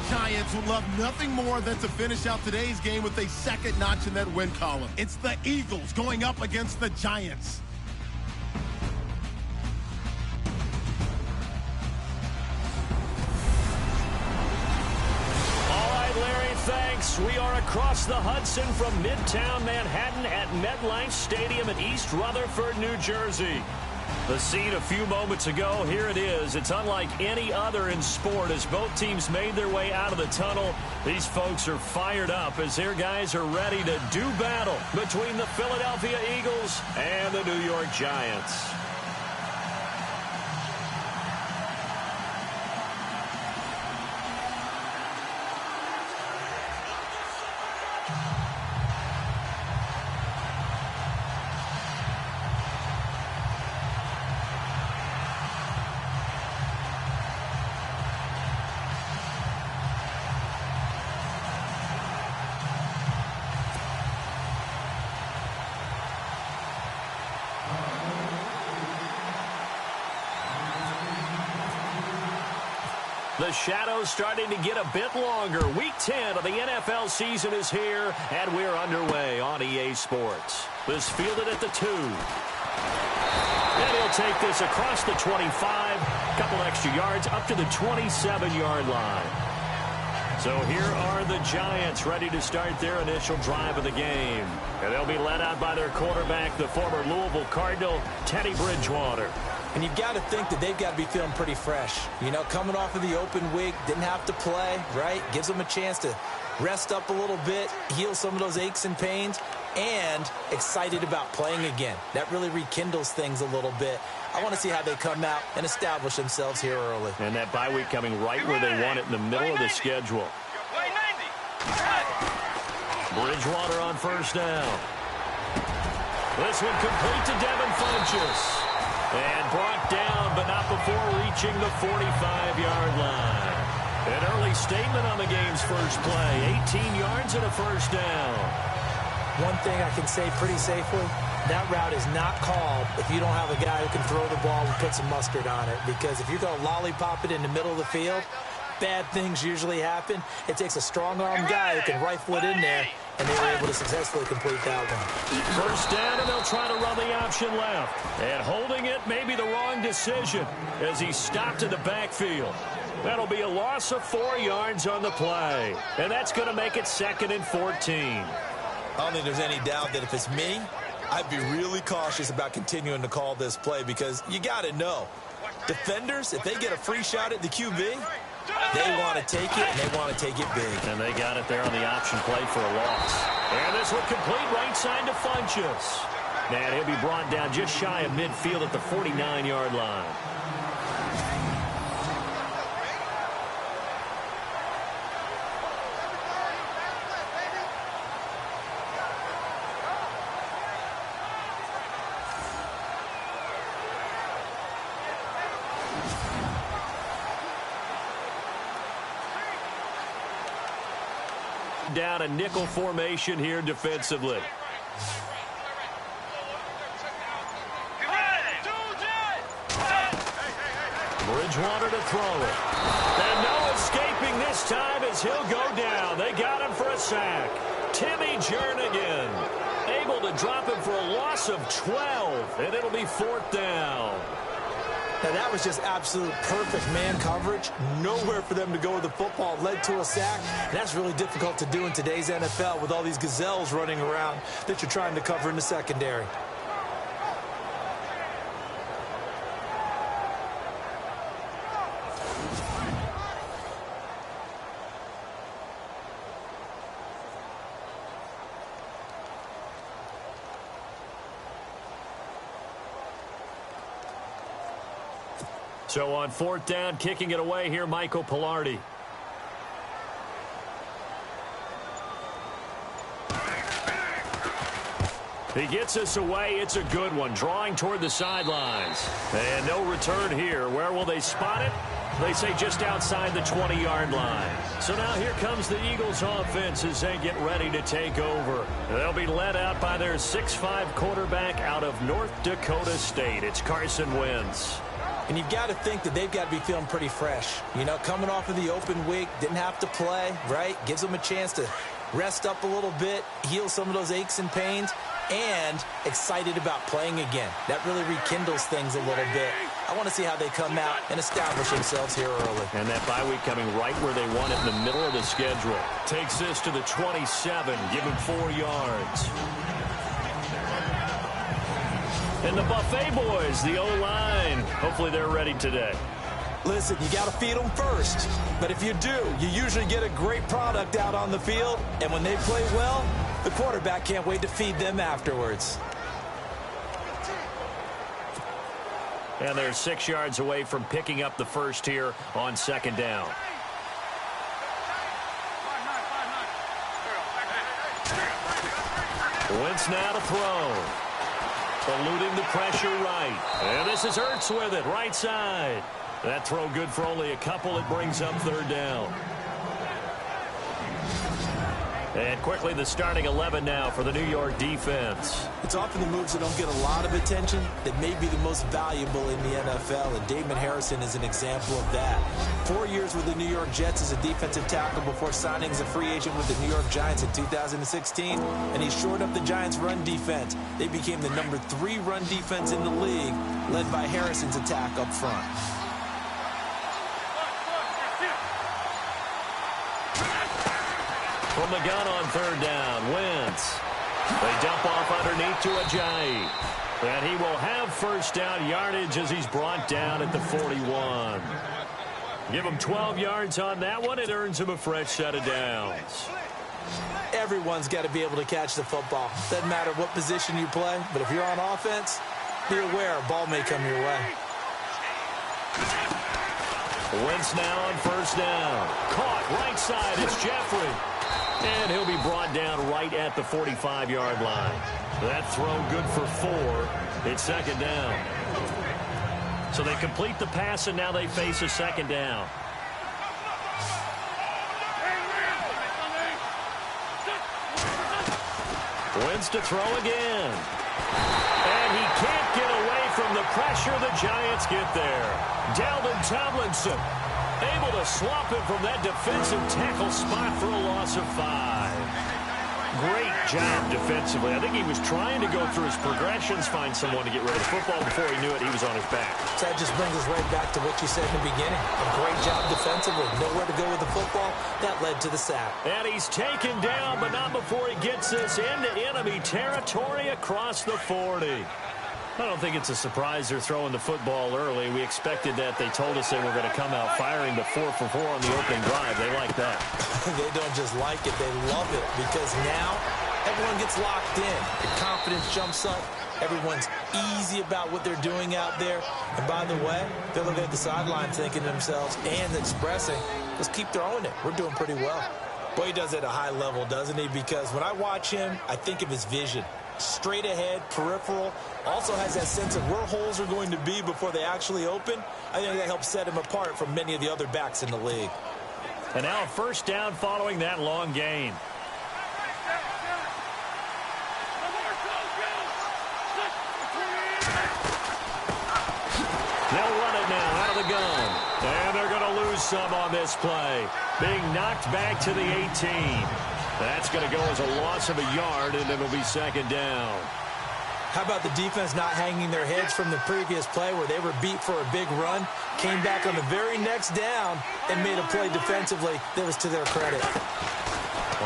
Giants would love nothing more than to finish out today's game with a second notch in that win column. It's the Eagles going up against the Giants. Thanks. We are across the Hudson from Midtown Manhattan at MetLife Stadium in East Rutherford, New Jersey. The scene a few moments ago, here it is. It's unlike any other in sport as both teams made their way out of the tunnel. These folks are fired up as their guys are ready to do battle between the Philadelphia Eagles and the New York Giants. The shadow's starting to get a bit longer. Week 10 of the NFL season is here, and we're underway on EA Sports. This fielded at the 2. And he'll take this across the 25, couple extra yards up to the 27-yard line. So here are the Giants ready to start their initial drive of the game. And they'll be led out by their quarterback, the former Louisville Cardinal, Teddy Bridgewater. And you've got to think that they've got to be feeling pretty fresh. You know, coming off of the open week, didn't have to play, right? Gives them a chance to rest up a little bit, heal some of those aches and pains, and excited about playing again. That really rekindles things a little bit. I want to see how they come out and establish themselves here early. And that bye week coming right where they want it in the middle of the schedule. Bridgewater on first down. This one complete to Devin Funchess. And brought down, but not before reaching the 45-yard line. An early statement on the game's first play. 18 yards and a first down. One thing I can say pretty safely, that route is not called if you don't have a guy who can throw the ball and put some mustard on it. Because if you're going to lollipop it in the middle of the field, bad things usually happen. It takes a strong-arm guy who can rifle it in there, and they were able to successfully complete that one. First down, and they'll try to run the option left. And holding it may be the wrong decision as he stopped in the backfield. That'll be a loss of 4 yards on the play. And that's going to make it 2nd and 14. I don't think there's any doubt that if it's me, I'd be really cautious about continuing to call this play because you got to know, defenders, if they get a free shot at the QB, they want to take it, and they want to take it big. And they got it there on the option play for a loss. And this one complete right side to Funchess. And he'll be brought down just shy of midfield at the 49-yard line. Down a nickel formation here defensively. Bridgewater to throw it. And no escaping this time as he'll go down. They got him for a sack. Timmy Jernigan able to drop him for a loss of 12, and it'll be 4th down. Now, that was just absolute perfect man coverage. Nowhere for them to go with the football. Led to a sack. And that's really difficult to do in today's NFL with all these gazelles running around that you're trying to cover in the secondary. So on 4th down, kicking it away here, Michael Pilardi. He gets us away. It's a good one. Drawing toward the sidelines. And no return here. Where will they spot it? They say just outside the 20-yard line. So now here comes the Eagles offense as they get ready to take over. They'll be led out by their 6'5" quarterback out of North Dakota State. It's Carson Wentz. And you've got to think that they've got to be feeling pretty fresh. You know, coming off of the open week, didn't have to play, right? Gives them a chance to rest up a little bit, heal some of those aches and pains, and excited about playing again. That really rekindles things a little bit. I want to see how they come out and establish themselves here early. And that bye week coming right where they want it in the middle of the schedule. Takes this to the 27, give him 4 yards. And the Buffet boys, the O-line, hopefully they're ready today. Listen, you got to feed them first. But if you do, you usually get a great product out on the field. And when they play well, the quarterback can't wait to feed them afterwards. And they're 6 yards away from picking up the first here on second down. Wentz now to throw. Eluding the pressure right. And this is Ertz with it, right side. That throw good for only a couple. It brings up third down. And quickly the starting 11 now for the New York defense. It's often the moves that don't get a lot of attention that may be the most valuable in the NFL, and Damon Harrison is an example of that. 4 years with the New York Jets as a defensive tackle before signing as a free agent with the New York Giants in 2016, and he shored up the Giants' run defense. They became the number 3 run defense in the league, led by Harrison's attack up front. From the gun on third down, Wentz. They dump off underneath to Ajayi. And he will have first down yardage as he's brought down at the 41. Give him 12 yards on that one. It earns him a fresh set of downs. Everyone's got to be able to catch the football. Doesn't matter what position you play, but if you're on offense, be aware a ball may come your way. Wentz now on first down. Caught right side. It's Jeffrey. And he'll be brought down right at the 45-yard line. That throw good for 4. It's second down. So they complete the pass, and now they face a second down. Wentz to throw again. And he can't get away from the pressure. The Giants get there. Dalvin Tomlinson able to swap him from that defensive tackle spot for a loss of 5. Great job defensively. I think he was trying to go through his progressions, find someone to get rid of the football. Before he knew it, he was on his back. So that just brings us right back to what you said in the beginning. A great job defensively. Nowhere to go with the football. That led to the sack. And he's taken down, but not before he gets this into enemy territory across the 40. I don't think it's a surprise they're throwing the football early. We expected that. They told us they were going to come out firing the 4 for 4 on the opening drive. They like that. They don't just like it. They love it because now everyone gets locked in. The confidence jumps up. Everyone's easy about what they're doing out there. And by the way, they're looking at the sideline thinking to themselves and expressing, let's keep throwing it. We're doing pretty well. Boy, he does it at a high level, doesn't he? Because when I watch him, I think of his vision. Straight ahead, peripheral, also has that sense of where holes are going to be before they actually open. I think that helps set him apart from many of the other backs in the league. And now a first down following that long gain. They'll run it now out of the gun. And they're going to lose some on this play. Being knocked back to the 18. That's going to go as a loss of a yard, and it'll be second down. How about the defense not hanging their heads from the previous play where they were beat for a big run, came back on the very next down, and made a play defensively that was to their credit.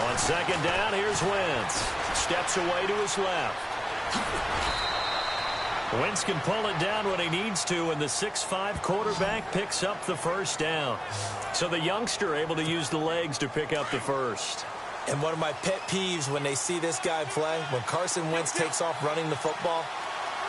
On second down, here's Wentz. Steps away to his left. Wentz can pull it down when he needs to, and the 6'5" quarterback picks up the first down. So the youngster able to use the legs to pick up the first. And one of my pet peeves when they see this guy play, when Carson Wentz takes off running the football,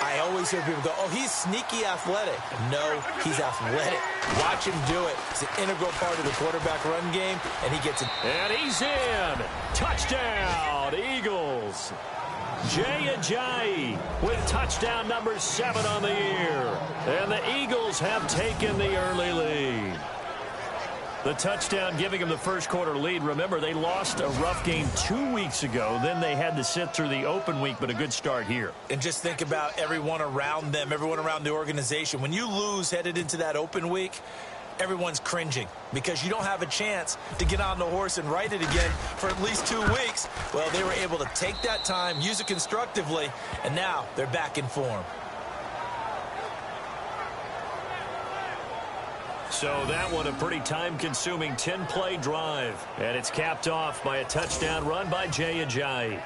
I always hear people go, oh, he's sneaky athletic. No, he's athletic. Watch him do it. It's an integral part of the quarterback run game, and he gets it. And he's in. Touchdown, Eagles. Jay Ajayi with touchdown number 7 on the year. And the Eagles have taken the early lead. The touchdown giving them the first quarter lead. Remember, they lost a rough game 2 weeks ago. Then they had to sit through the open week, but a good start here. And just think about everyone around them, everyone around the organization. When you lose headed into that open week, everyone's cringing because you don't have a chance to get on the horse and ride it again for at least 2 weeks. Well, they were able to take that time, use it constructively, and now they're back in form. So that one a pretty time-consuming 10-play drive. And it's capped off by a touchdown run by Jay Ajayi.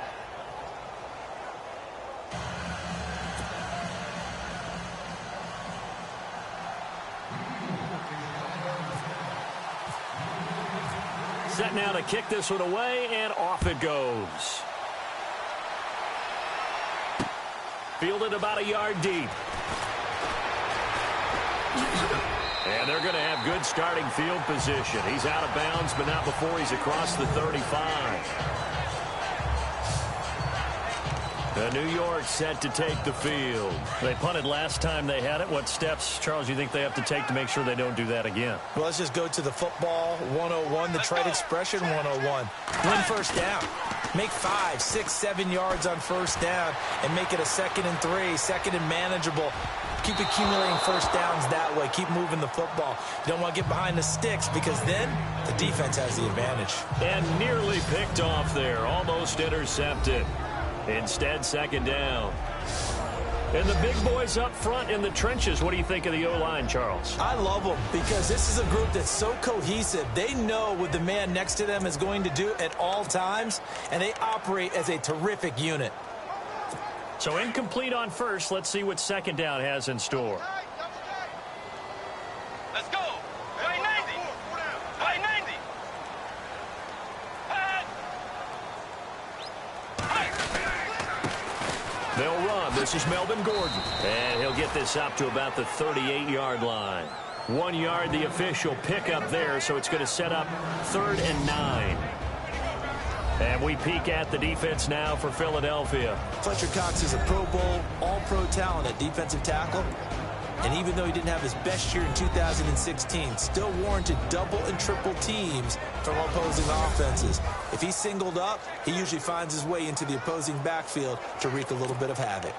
Set now to kick this one away, and off it goes. Fielded about a yard deep. And they're going to have good starting field position. He's out of bounds, but not before he's across the 35. New York set to take the field. They punted last time they had it. What steps, Charles, you think they have to take to make sure they don't do that again? Well, let's just go to the football 101, the trade expression 101. Win first down. Make 5, 6, 7 yards on first down and make it a 2nd and 3, 2nd and manageable. Keep accumulating first downs that way. Keep moving the football. You don't want to get behind the sticks because then the defense has the advantage. And nearly picked off there. Almost intercepted. Instead, 2nd down. And the big boys up front in the trenches. What do you think of the O-line, Charles? I love them because this is a group that's so cohesive. They know what the man next to them is going to do at all times, and they operate as a terrific unit. So incomplete on first. Let's see what 2nd down has in store. Let's go. Right 90. Right 90. They'll run. This is Melvin Gordon. And he'll get this up to about the 38-yard line. 1 yard, the official pickup there, so it's going to set up 3rd and 9. And we peek at the defense now for Philadelphia. Fletcher Cox is a Pro Bowl, all-pro talent at defensive tackle. And even though he didn't have his best year in 2016, still warranted double and triple teams from opposing offenses. If he's singled up, he usually finds his way into the opposing backfield to wreak a little bit of havoc.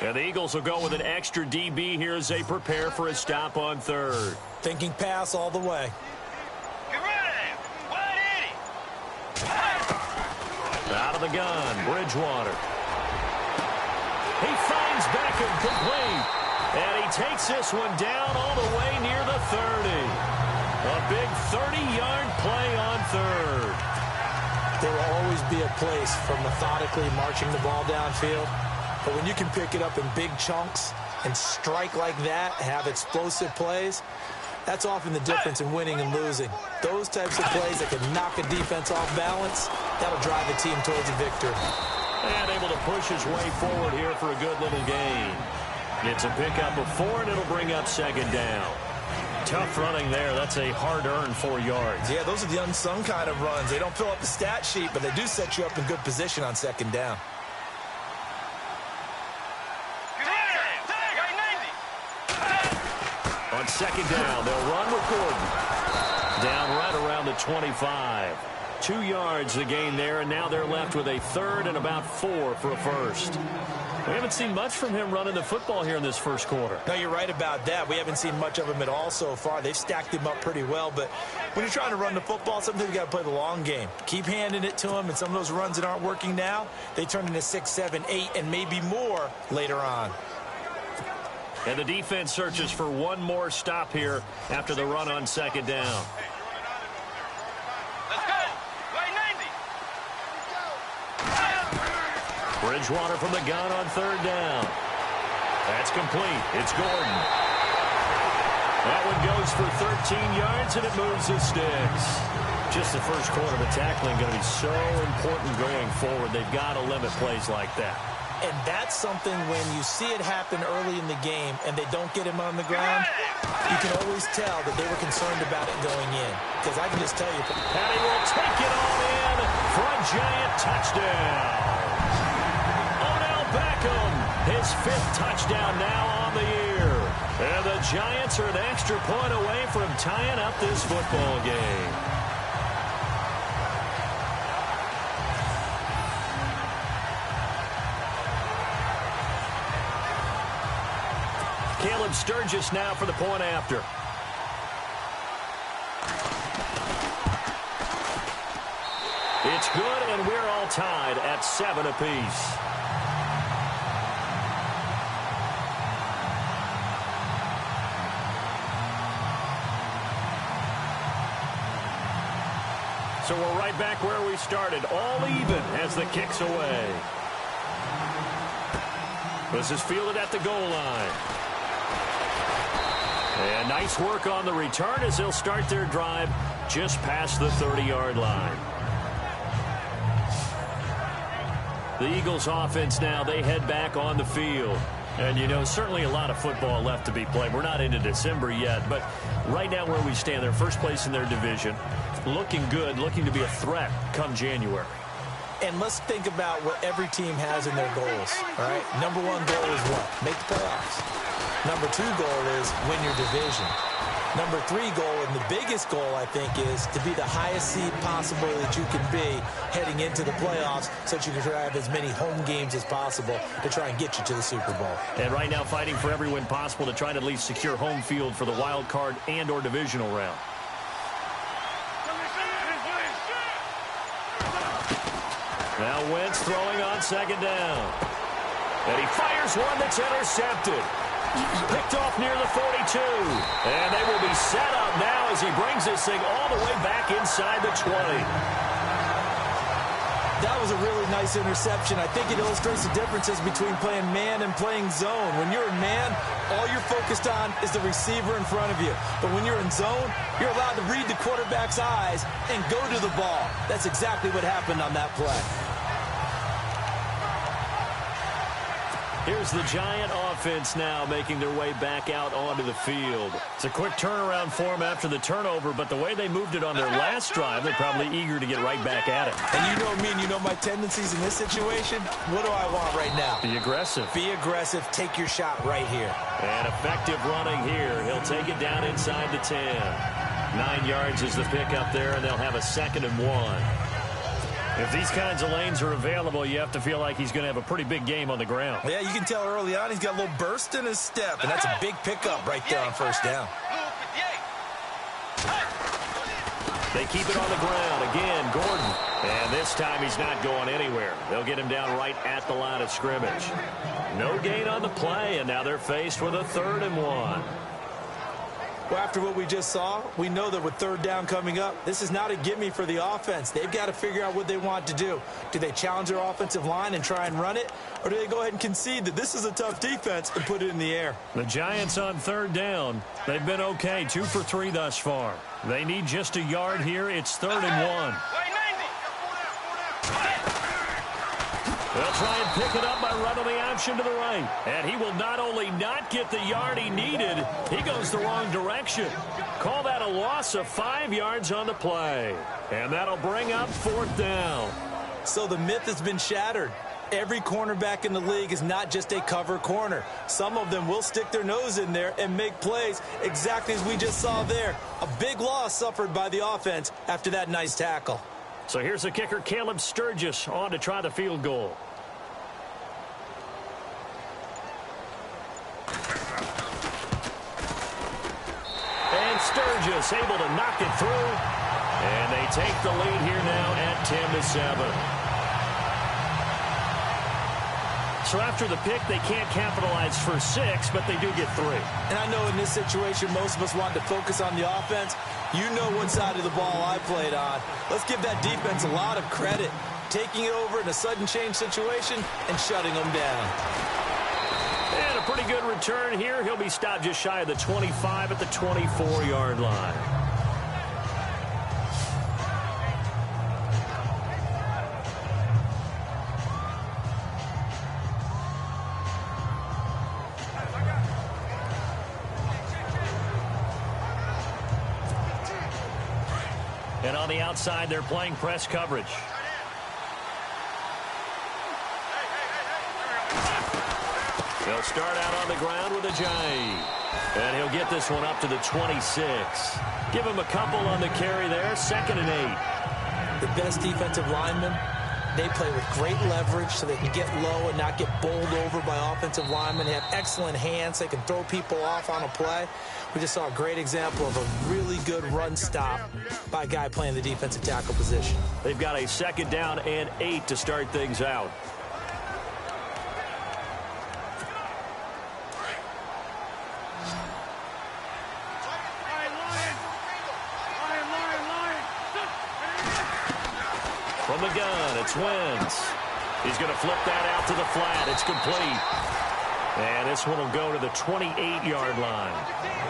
And the Eagles will go with an extra DB here as they prepare for a stop on 3rd. Thinking pass all the way. Out of the gun, Bridgewater. He finds Beckham complete. And he takes this one down all the way near the 30. A big 30-yard play on 3rd. There will always be a place for methodically marching the ball downfield. But when you can pick it up in big chunks and strike like that, have explosive plays, that's often the difference in winning and losing. Those types of plays that can knock a defense off balance, that'll drive a team towards a victory. And able to push his way forward here for a good little gain. It's a pickup of 4, and it'll bring up 2nd down. Tough running there. That's a hard-earned 4 yards. Yeah, those are the unsung kind of runs. They don't fill up the stat sheet, but they do set you up in good position on 2nd down. On 2nd down, they'll run with Gordon. Down right around the 25. 2 yards the gain there, and now they're left with a 3rd and about 4 for a first. We haven't seen much from him running the football here in this first quarter. No, you're right about that. We haven't seen much of him at all so far. They've stacked him up pretty well, but when you're trying to run the football, sometimes you got to play the long game. Keep handing it to him, and some of those runs that aren't working now, they turn into 6, 7, 8, and maybe more later on. And the defense searches for one more stop here after the run on 2nd down. Let's go. Right 90. Bridgewater from the gun on 3rd down. That's complete. It's Gordon. That one goes for 13 yards, and it moves the sticks. Just the first quarter, the tackling going to be so important going forward. They've got to limit plays like that. And that's something when you see it happen early in the game and they don't get him on the ground, you can always tell that they were concerned about it going in. Because I can just tell you. And he will take it all in for a giant touchdown. Odell Beckham, his 5th touchdown now on the year. And the Giants are an extra point away from tying up this football game. Caleb Sturgis now for the point after. It's good, and we're all tied at 7 apiece. So we're right back where we started, all even as the kick's away. This is fielded at the goal line. And nice work on the return as they'll start their drive just past the 30-yard line. The Eagles offense now, they head back on the field. And, you know, certainly a lot of football left to be played. We're not into December yet, but right now where we stand, they're first place in their division. Looking good, looking to be a threat come January. And let's think about what every team has in their goals, all right? Number one goal is what? Make the playoffs. Number two goal is win your division. Number three goal, and the biggest goal, I think, is to be the highest seed possible that you can be heading into the playoffs so that you can have as many home games as possible to try and get you to the Super Bowl. And right now fighting for every win possible to try to at least secure home field for the wild card and or divisional round. Now Wentz throwing on second down. And he fires one that's intercepted. Picked off near the 42. And they will be set up now as he brings this thing all the way back inside the 20. That was a really nice interception. I think it illustrates the differences between playing man and playing zone. When you're in man, all you're focused on is the receiver in front of you. But when you're in zone, you're allowed to read the quarterback's eyes and go to the ball. That's exactly what happened on that play. Here's the Giant offense now making their way back out onto the field. It's a quick turnaround for them after the turnover, but the way they moved it on their last drive, they're probably eager to get right back at it. And you know me and you know my tendencies in this situation. What do I want right now? Be aggressive. Be aggressive. Take your shot right here. And effective running here. He'll take it down inside the 10. 9 yards is the pickup there, and they'll have a 2nd and 1. If these kinds of lanes are available, you have to feel like he's going to have a pretty big game on the ground. Yeah, you can tell early on he's got a little burst in his step, and that's a big pickup right there on first down. They keep it on the ground. Again, Gordon. And this time he's not going anywhere. They'll get him down right at the line of scrimmage. No gain on the play, and now they're faced with a 3rd and 1. Well, after what we just saw, we know that with 3rd down coming up, this is not a gimme for the offense. They've got to figure out what they want to do. Do they challenge their offensive line and try and run it? Or do they go ahead and concede that this is a tough defense and put it in the air? The Giants on 3rd down. They've been okay, 2 for 3 thus far. They need just a yard here. It's 3rd and 1. They'll try and pick it up by running the option to the right. And he will not only not get the yard he needed, he goes the wrong direction. Call that a loss of 5 yards on the play. And that'll bring up 4th down. So the myth has been shattered. Every cornerback in the league is not just a cover corner. Some of them will stick their nose in there and make plays exactly as we just saw there. A big loss suffered by the offense after that nice tackle. So here's the kicker, Caleb Sturgis, on to try the field goal. And Sturgis able to knock it through. And they take the lead here now at 10-7. So after the pick, they can't capitalize for 6, but they do get 3. And I know in this situation, most of us want to focus on the offense. You know what side of the ball I played on. Let's give that defense a lot of credit. Taking it over in a sudden change situation and shutting them down. And a pretty good return here. He'll be stopped just shy of the 25 at the 24-yard line. And on the outside, they're playing press coverage. They'll start out on the ground with Ajayi. And he'll get this one up to the 26. Give him a couple on the carry there. 2nd and 8. The best defensive linemen, they play with great leverage so they can get low and not get bowled over by offensive linemen. They have excellent hands. They can throw people off on a play. We just saw a great example of a really good run stop by a guy playing the defensive tackle position. They've got a 2nd down and 8 to start things out. From the gun, it's Wentz. He's going to flip that out to the flat. It's complete. And this one will go to the 28-yard line.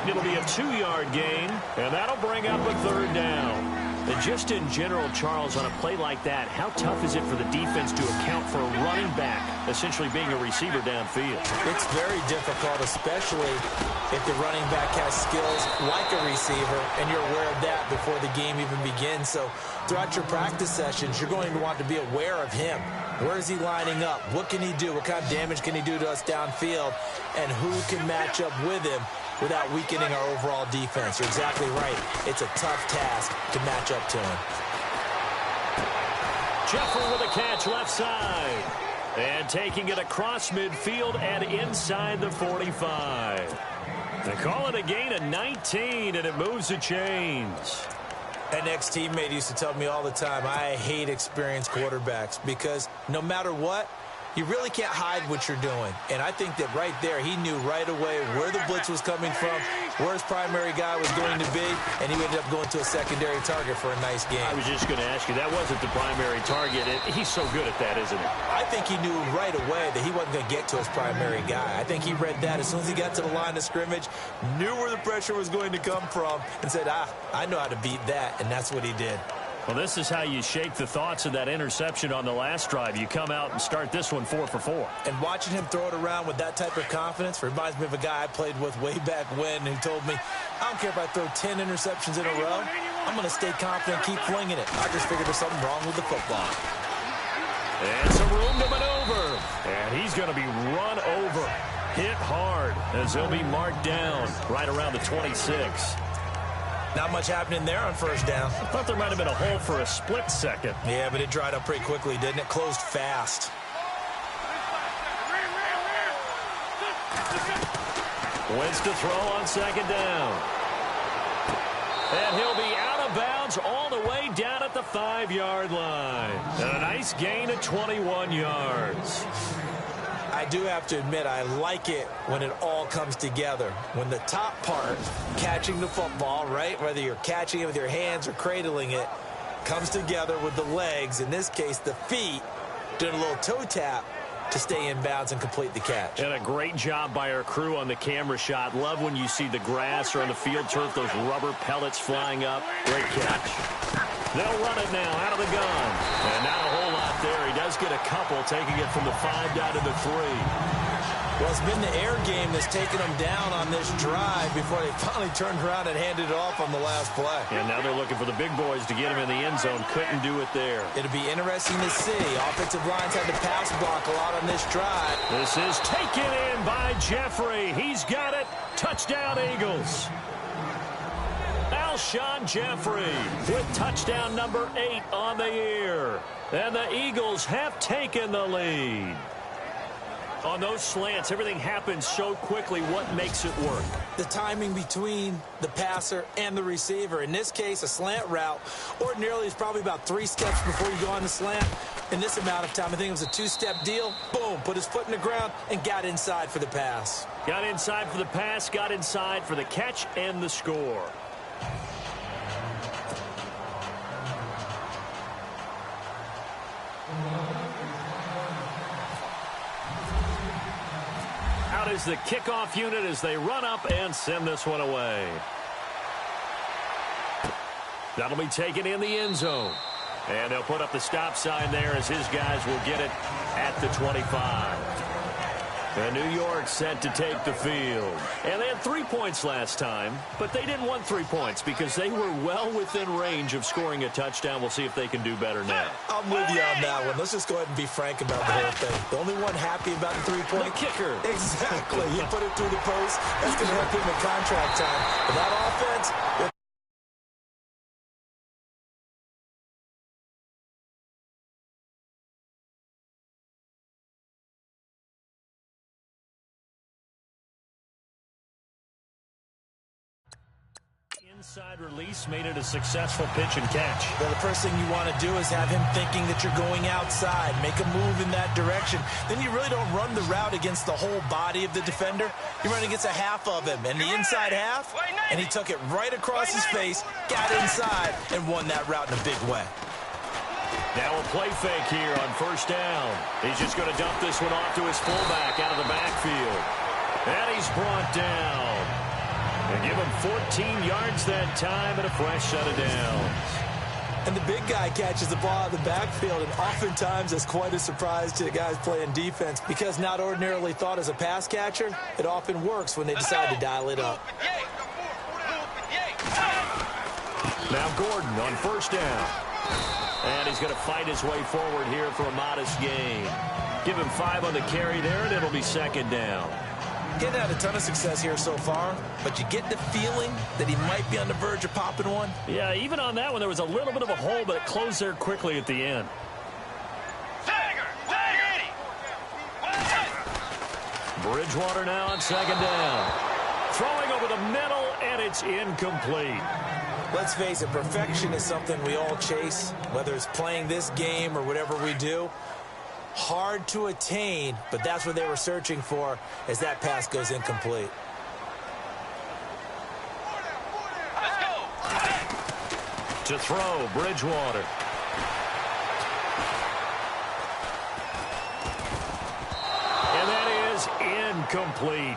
It'll be a 2-yard gain, and that'll bring up a 3rd down. And just in general, Charles, on a play like that, how tough is it for the defense to account for a running back essentially being a receiver downfield? It's very difficult, especially if the running back has skills like a receiver, and you're aware of that before the game even begins. So throughout your practice sessions, you're going to want to be aware of him. Where is he lining up? What can he do? What kind of damage can he do to us downfield? And who can match up with him without weakening our overall defense? You're exactly right. It's a tough task to match up to him. Jeffrey with a catch left side. And taking it across midfield and inside the 45. They call it a gain of 19, and it moves the chains. An ex-teammate used to tell me all the time, I hate experienced quarterbacks because no matter what, you really can't hide what you're doing. And I think that right there, he knew right away where the blitz was coming from, where his primary guy was going to be, and he ended up going to a secondary target for a nice game. I was just going to ask you, that wasn't the primary target. He's so good at that, isn't he? I think he knew right away that he wasn't going to get to his primary guy. I think he read that as soon as he got to the line of scrimmage, knew where the pressure was going to come from, and said, I know how to beat that, and that's what he did. Well, this is how you shake the thoughts of that interception on the last drive. You come out and start this one 4 for 4. And watching him throw it around with that type of confidence reminds me of a guy I played with way back when who told me, I don't care if I throw 10 interceptions in a row. I'm going to stay confident and keep flinging it. I just figured there's something wrong with the football. And some room to maneuver. And he's going to be run over. Hit hard as he'll be marked down right around the 26. Not much happening there on 1st down. I thought there might have been a hole for a split second. Yeah, but it dried up pretty quickly, didn't it? Closed fast. Wentz to throw on 2nd down. And he'll be out of bounds all the way down at the 5-yard line. And a nice gain of 21 yards. I do have to admit, I like it when it all comes together. When the top part, catching the football, right, whether you're catching it with your hands or cradling it, comes together with the legs, in this case the feet, doing a little toe tap to stay in bounds and complete the catch. And a great job by our crew on the camera shot. Love when you see the grass or on the field turf, those rubber pellets flying up. Great catch. They'll run it now out of the gun. And not a whole lot there. He does get a couple, taking it from the 5 down to the 3. Well, it's been the air game that's taken them down on this drive before they finally turned around and handed it off on the last play. And now they're looking for the big boys to get him in the end zone. Couldn't do it there. It'll be interesting to see. Offensive lines had to pass block a lot on this drive. This is taken in by Jeffrey. He's got it. Touchdown, Eagles. Alshon Jeffrey with touchdown number 8 on the year. And the Eagles have taken the lead. On those slants, everything happens so quickly. What makes it work? The timing between the passer and the receiver. In this case, a slant route ordinarily is probably about 3 steps before you go on the slant. In this amount of time, I think it was a 2-step deal. Boom, put his foot in the ground and got inside for the pass. Got inside for the pass, got inside for the catch and the score. Out is the kickoff unit as they run up and send this one away. That'll be taken in the end zone. And they'll put up the stop sign there as his guys will get it at the 25. And New York set to take the field. And they had 3 points last time, but they didn't want 3 points because they were well within range of scoring a touchdown. We'll see if they can do better now. I'm with you on that one. Let's just go ahead and be frank about the whole thing. The only one happy about the 3-point. The kicker. Exactly. He put it through the post. That's going to help him in contract time. But that offense... Inside release made it a successful pitch and catch. Well, the first thing you want to do is have him thinking that you're going outside, make a move in that direction. Then you really don't run the route against the whole body of the defender. You run against a half of him, and the inside half, and he took it right across his face, got inside, and won that route in a big way. Now a play fake here on first down. He's just going to dump this one off to his fullback out of the backfield. And he's brought down. And give him 14 yards that time and a fresh set of downs. And the big guy catches the ball out of the backfield, and oftentimes it's quite a surprise to the guys playing defense because not ordinarily thought as a pass catcher, it often works when they decide to dial it up. Now Gordon on first down. And he's going to fight his way forward here for a modest gain. Give him 5 on the carry there, and it'll be second down. Getting had a ton of success here so far, but you get the feeling that he might be on the verge of popping one. Yeah, even on that one, there was a little bit of a hole, but it closed there quickly at the end. Bridgewater now on second down. Throwing over the middle, and it's incomplete. Let's face it, perfection is something we all chase, whether it's playing this game or whatever we do. Hard to attain, but that's what they were searching for as that pass goes incomplete. To throw, Bridgewater. And that is incomplete.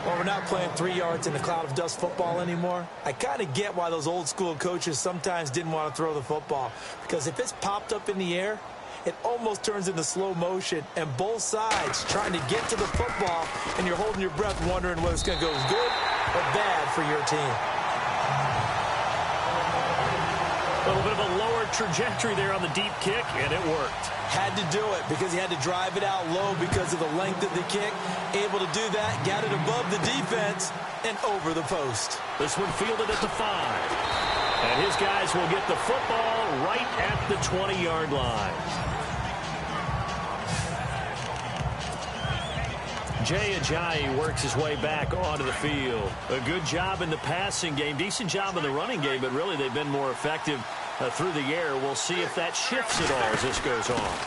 Well, we're not playing 3 yards in the cloud of dust football anymore. I kind of get why those old school coaches sometimes didn't want to throw the football, because if it's popped up in the air, it almost turns into slow motion, and both sides trying to get to the football, and you're holding your breath wondering whether it's going to go good or bad for your team. A little bit of a lower trajectory there on the deep kick, and it worked. Had to do it because he had to drive it out low because of the length of the kick. Able to do that, got it above the defense and over the post. This one fielded at the 5. And his guys will get the football right at the 20-yard line. Jay Ajayi works his way back onto the field. A good job in the passing game, decent job in the running game, but really they've been more effective through the air. We'll see if that shifts at all as this goes on.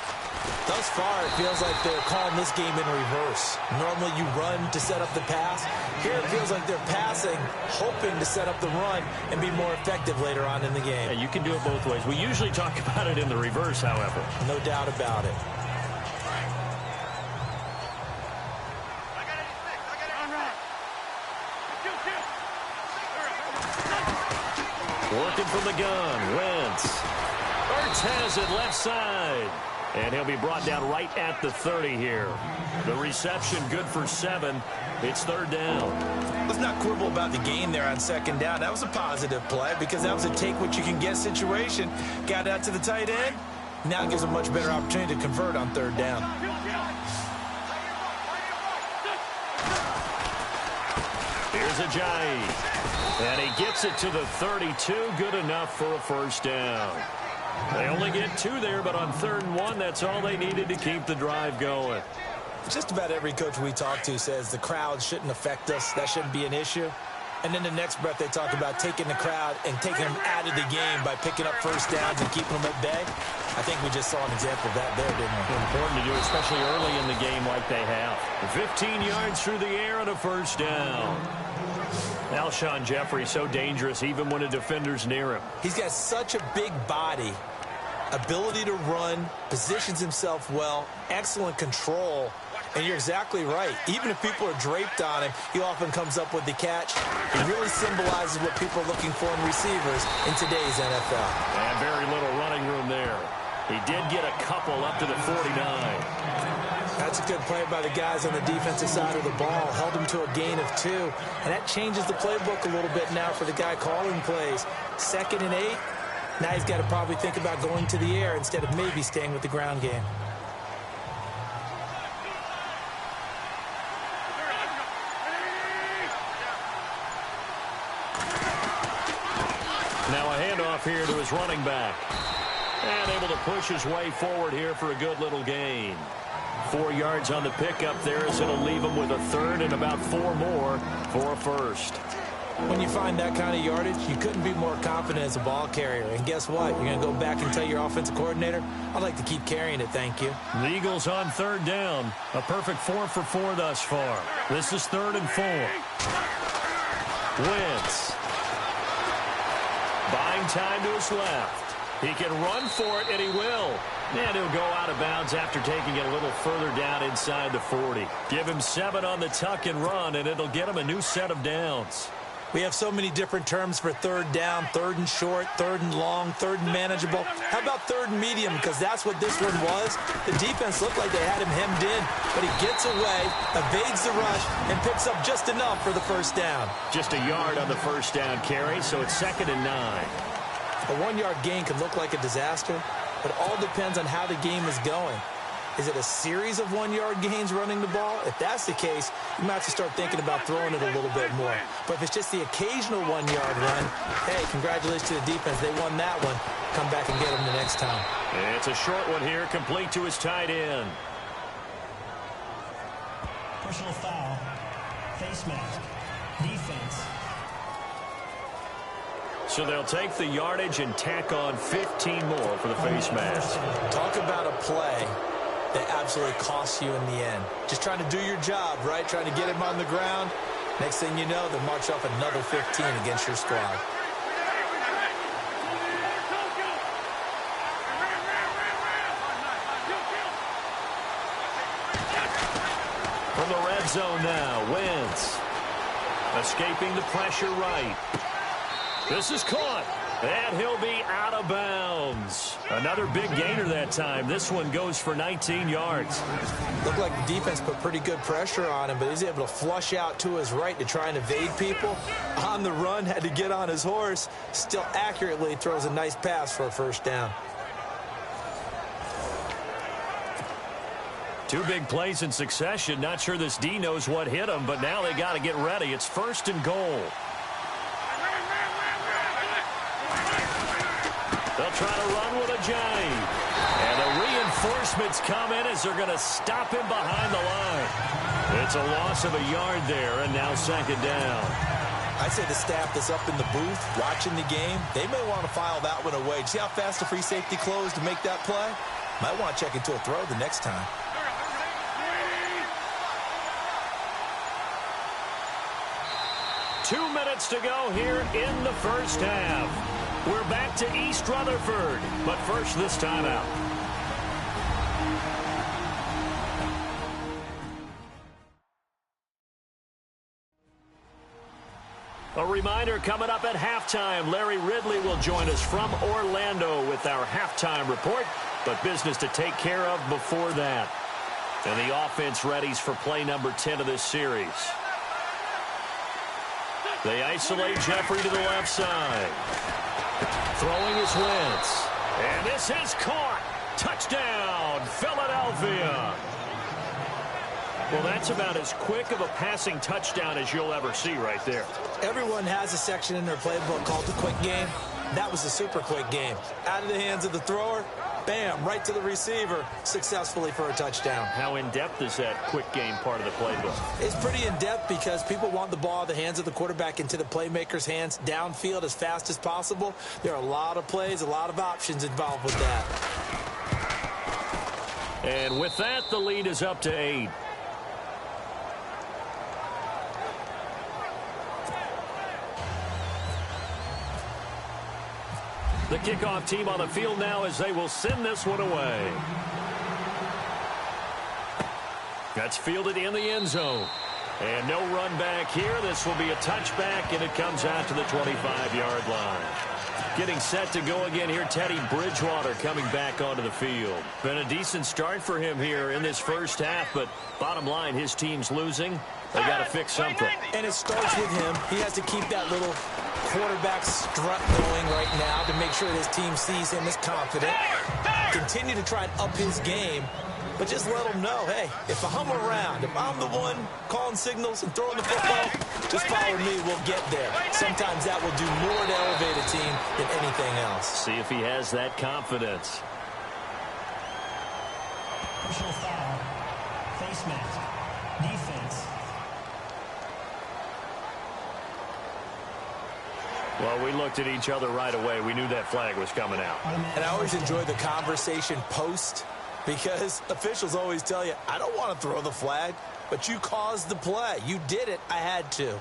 Thus far, it feels like they're calling this game in reverse. Normally you run to set up the pass. Here it feels like they're passing, hoping to set up the run and be more effective later on in the game. And you can do it both ways. We usually talk about it in the reverse, however. No doubt about it. Working from the gun, Wentz. Wentz has it left side. And he'll be brought down right at the 30 here. The reception good for 7. It's third down. Let's not quibble about the gain there on second down. That was a positive play because that was a take-what-you-can-get situation. Got out to the tight end. Now gives a much better opportunity to convert on third down. Here's Ajayi. And he gets it to the 32. Good enough for a first down. They only get 2 there, but on 3rd and 1, that's all they needed to keep the drive going. Just about every coach we talk to says the crowd shouldn't affect us. That shouldn't be an issue. And then the next breath they talk about taking the crowd and taking them out of the game by picking up first downs and keeping them at bay. I think we just saw an example of that there, didn't we? Important to do, especially early in the game like they have. 15 yards through the air and a first down. Alshon Jeffrey so dangerous even when a defender's near him. He's got such a big body, ability to run, positions himself well, excellent control. And you're exactly right. Even if people are draped on him, he often comes up with the catch. He really symbolizes what people are looking for in receivers in today's NFL. And very little running room there. He did get a couple up to the 49. That's a good play by the guys on the defensive side of the ball. Held them to a gain of 2. And that changes the playbook a little bit now for the guy calling plays. 2nd and 8. Now he's got to probably think about going to the air instead of maybe staying with the ground game. Now a handoff here to his running back. And able to push his way forward here for a good little gain. 4 yards on the pickup there, as it'll leave him with a 3rd and about 4 more for a 1st. When you find that kind of yardage, you couldn't be more confident as a ball carrier. And guess what? You're going to go back and tell your offensive coordinator, I'd like to keep carrying it, thank you. The Eagles on 3rd down. A perfect 4 for 4 thus far. This is 3rd and 4. Wentz. Buying time to his left. He can run for it, and he will. And he'll go out of bounds after taking it a little further down inside the 40. Give him 7 on the tuck and run, and it'll get him a new set of downs. We have so many different terms for 3rd down, 3rd and short, 3rd and long, 3rd and manageable. How about 3rd and medium? Because that's what this one was. The defense looked like they had him hemmed in, but he gets away, evades the rush, and picks up just enough for the 1st down. Just a yard on the 1st down carry, so it's 2nd and 9. A 1-yard gain could look like a disaster, but it all depends on how the game is going. Is it a series of 1-yard gains running the ball? If that's the case, you might have to start thinking about throwing it a little bit more. But if it's just the occasional 1-yard run, hey, congratulations to the defense. They won that one. Come back and get them the next time. It's a short one here, complete to his tight end. Personal foul, face mask, defense. So they'll take the yardage and tack on 15 more for the face mask. Talk about a play that absolutely costs you in the end. Just trying to do your job, right? Trying to get him on the ground. Next thing you know, they'll march off another 15 against your squad. From the red zone now, Wentz. Escaping the pressure right. This is caught, and he'll be out of bounds. Another big gainer that time. This one goes for 19 yards. Looked like the defense put pretty good pressure on him, but he's able to flush out to his right to try and evade people. On the run, had to get on his horse. Still accurately throws a nice pass for a 1st down. 2 big plays in succession. Not sure this D knows what hit him, but now they got to get ready. It's 1st and goal. They'll try to run with a giant. And the reinforcements come in as they're going to stop him behind the line. It's a loss of a yard there, and now 2nd down. I'd say the staff that's up in the booth watching the game, they may want to file that one away. See how fast the free safety closed to make that play? Might want to check into a throw the next time. Two minutes to go here in the 1st half. We're back to East Rutherford, but first this timeout. A reminder coming up at halftime, Larry Ridley will join us from Orlando with our halftime report, but business to take care of before that. And the offense readies for play number 10 of this series. They isolate Jeffrey to the left side. Throwing is Wentz. And this is caught. Touchdown, Philadelphia. Well, that's about as quick of a passing touchdown as you'll ever see right there. Everyone has a section in their playbook called the quick game. That was a super quick game. Out of the hands of the thrower, bam, right to the receiver, successfully for a touchdown. How in-depth is that quick game part of the playbook? It's pretty in-depth because people want the ball out of the hands of the quarterback into the playmaker's hands downfield as fast as possible. There are a lot of plays, a lot of options involved with that. And with that, the lead is up to 8. The kickoff team on the field now as they will send this one away. That's fielded in the end zone. And no run back here. This will be a touchback, and it comes out to the 25-yard line. Getting set to go again here, Teddy Bridgewater coming back onto the field. Been a decent start for him here in this first half, but bottom line, his team's losing. They got to fix something. And it starts with him. He has to keep that little quarterback strut going right now to make sure his team sees him as confident. Continue to try and up his game, but just let him know, hey, if I'm around, if I'm the one calling signals and throwing the football, just follow me, we'll get there. Sometimes that will do more to elevate a team than anything else. See if he has that confidence. Personal foul. Face mask. Defense. Well, we looked at each other right away. We knew that flag was coming out. And I always enjoy the conversation post, because officials always tell you, I don't want to throw the flag, but you caused the play. You did it. I had to.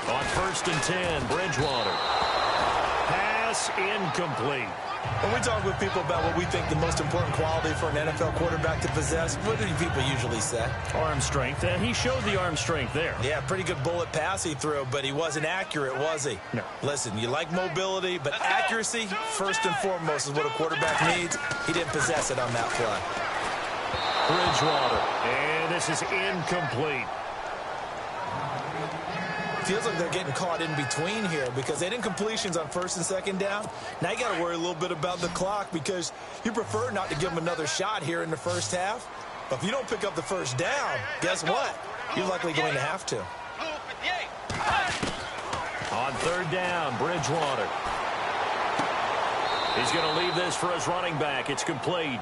On 1st and 10, Bridgewater. Pass incomplete. When we talk with people about what we think the most important quality for an NFL quarterback to possess, what do people usually say? Arm strength. He showed the arm strength there. Yeah, pretty good bullet pass he threw, but he wasn't accurate, was he? No. Listen, you like mobility, but accuracy, first and foremost, is what a quarterback needs. He didn't possess it on that play. Bridgewater. And this is incomplete. Feels like they're getting caught in between here because they didn't completions on 1st and 2nd down. Now you got to worry a little bit about the clock because you prefer not to give them another shot here in the first half. But if you don't pick up the first down, guess what? You're likely going to have to. On 3rd down, Bridgewater. He's going to leave this for his running back. It's complete.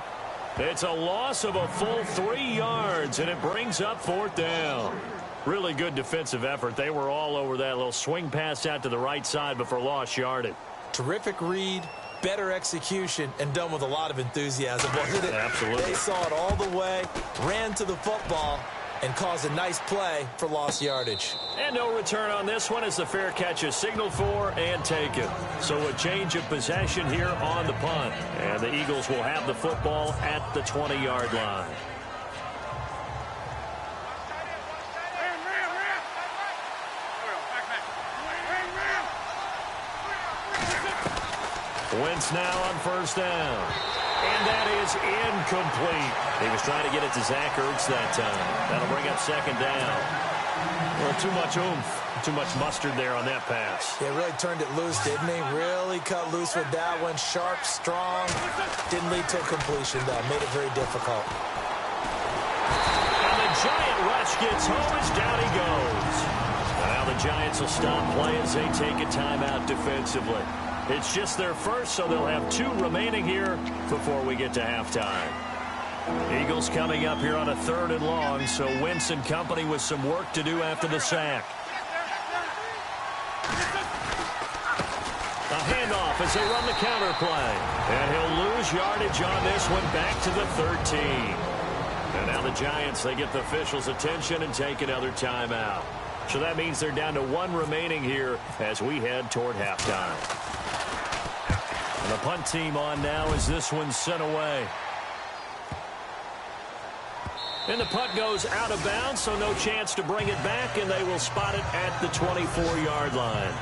It's a loss of a full 3 yards, and it brings up 4th down. Really good defensive effort. They were all over that little swing pass out to the right side before lost yardage. Terrific read, better execution, and done with a lot of enthusiasm, wasn't it? Absolutely. They saw it all the way, ran to the football, and caused a nice play for lost yardage. And no return on this one as the fair catch is signaled for and taken. So a change of possession here on the punt. And the Eagles will have the football at the 20-yard line. Wentz now on 1st down. And that is incomplete. He was trying to get it to Zach Ertz that time. That'll bring up 2nd down. Well, too much oomph, too much mustard there on that pass. Yeah, really turned it loose, didn't he? Really cut loose with that one. Sharp, strong. Didn't lead to a completion, though. Made it very difficult. And the Giant rush gets home as down he goes. Now the Giants will stop play as they take a timeout defensively. It's just their first, so they'll have 2 remaining here before we get to halftime. Eagles coming up here on a 3rd and long, so Wentz and company with some work to do after the sack. A handoff as they run the counter play. And he'll lose yardage on this one back to the 13. And now the Giants, they get the officials' attention and take another timeout. So that means they're down to 1 remaining here as we head toward halftime. And the punt team on now as this one's sent away. And the punt goes out of bounds, so no chance to bring it back, and they will spot it at the 24-yard line.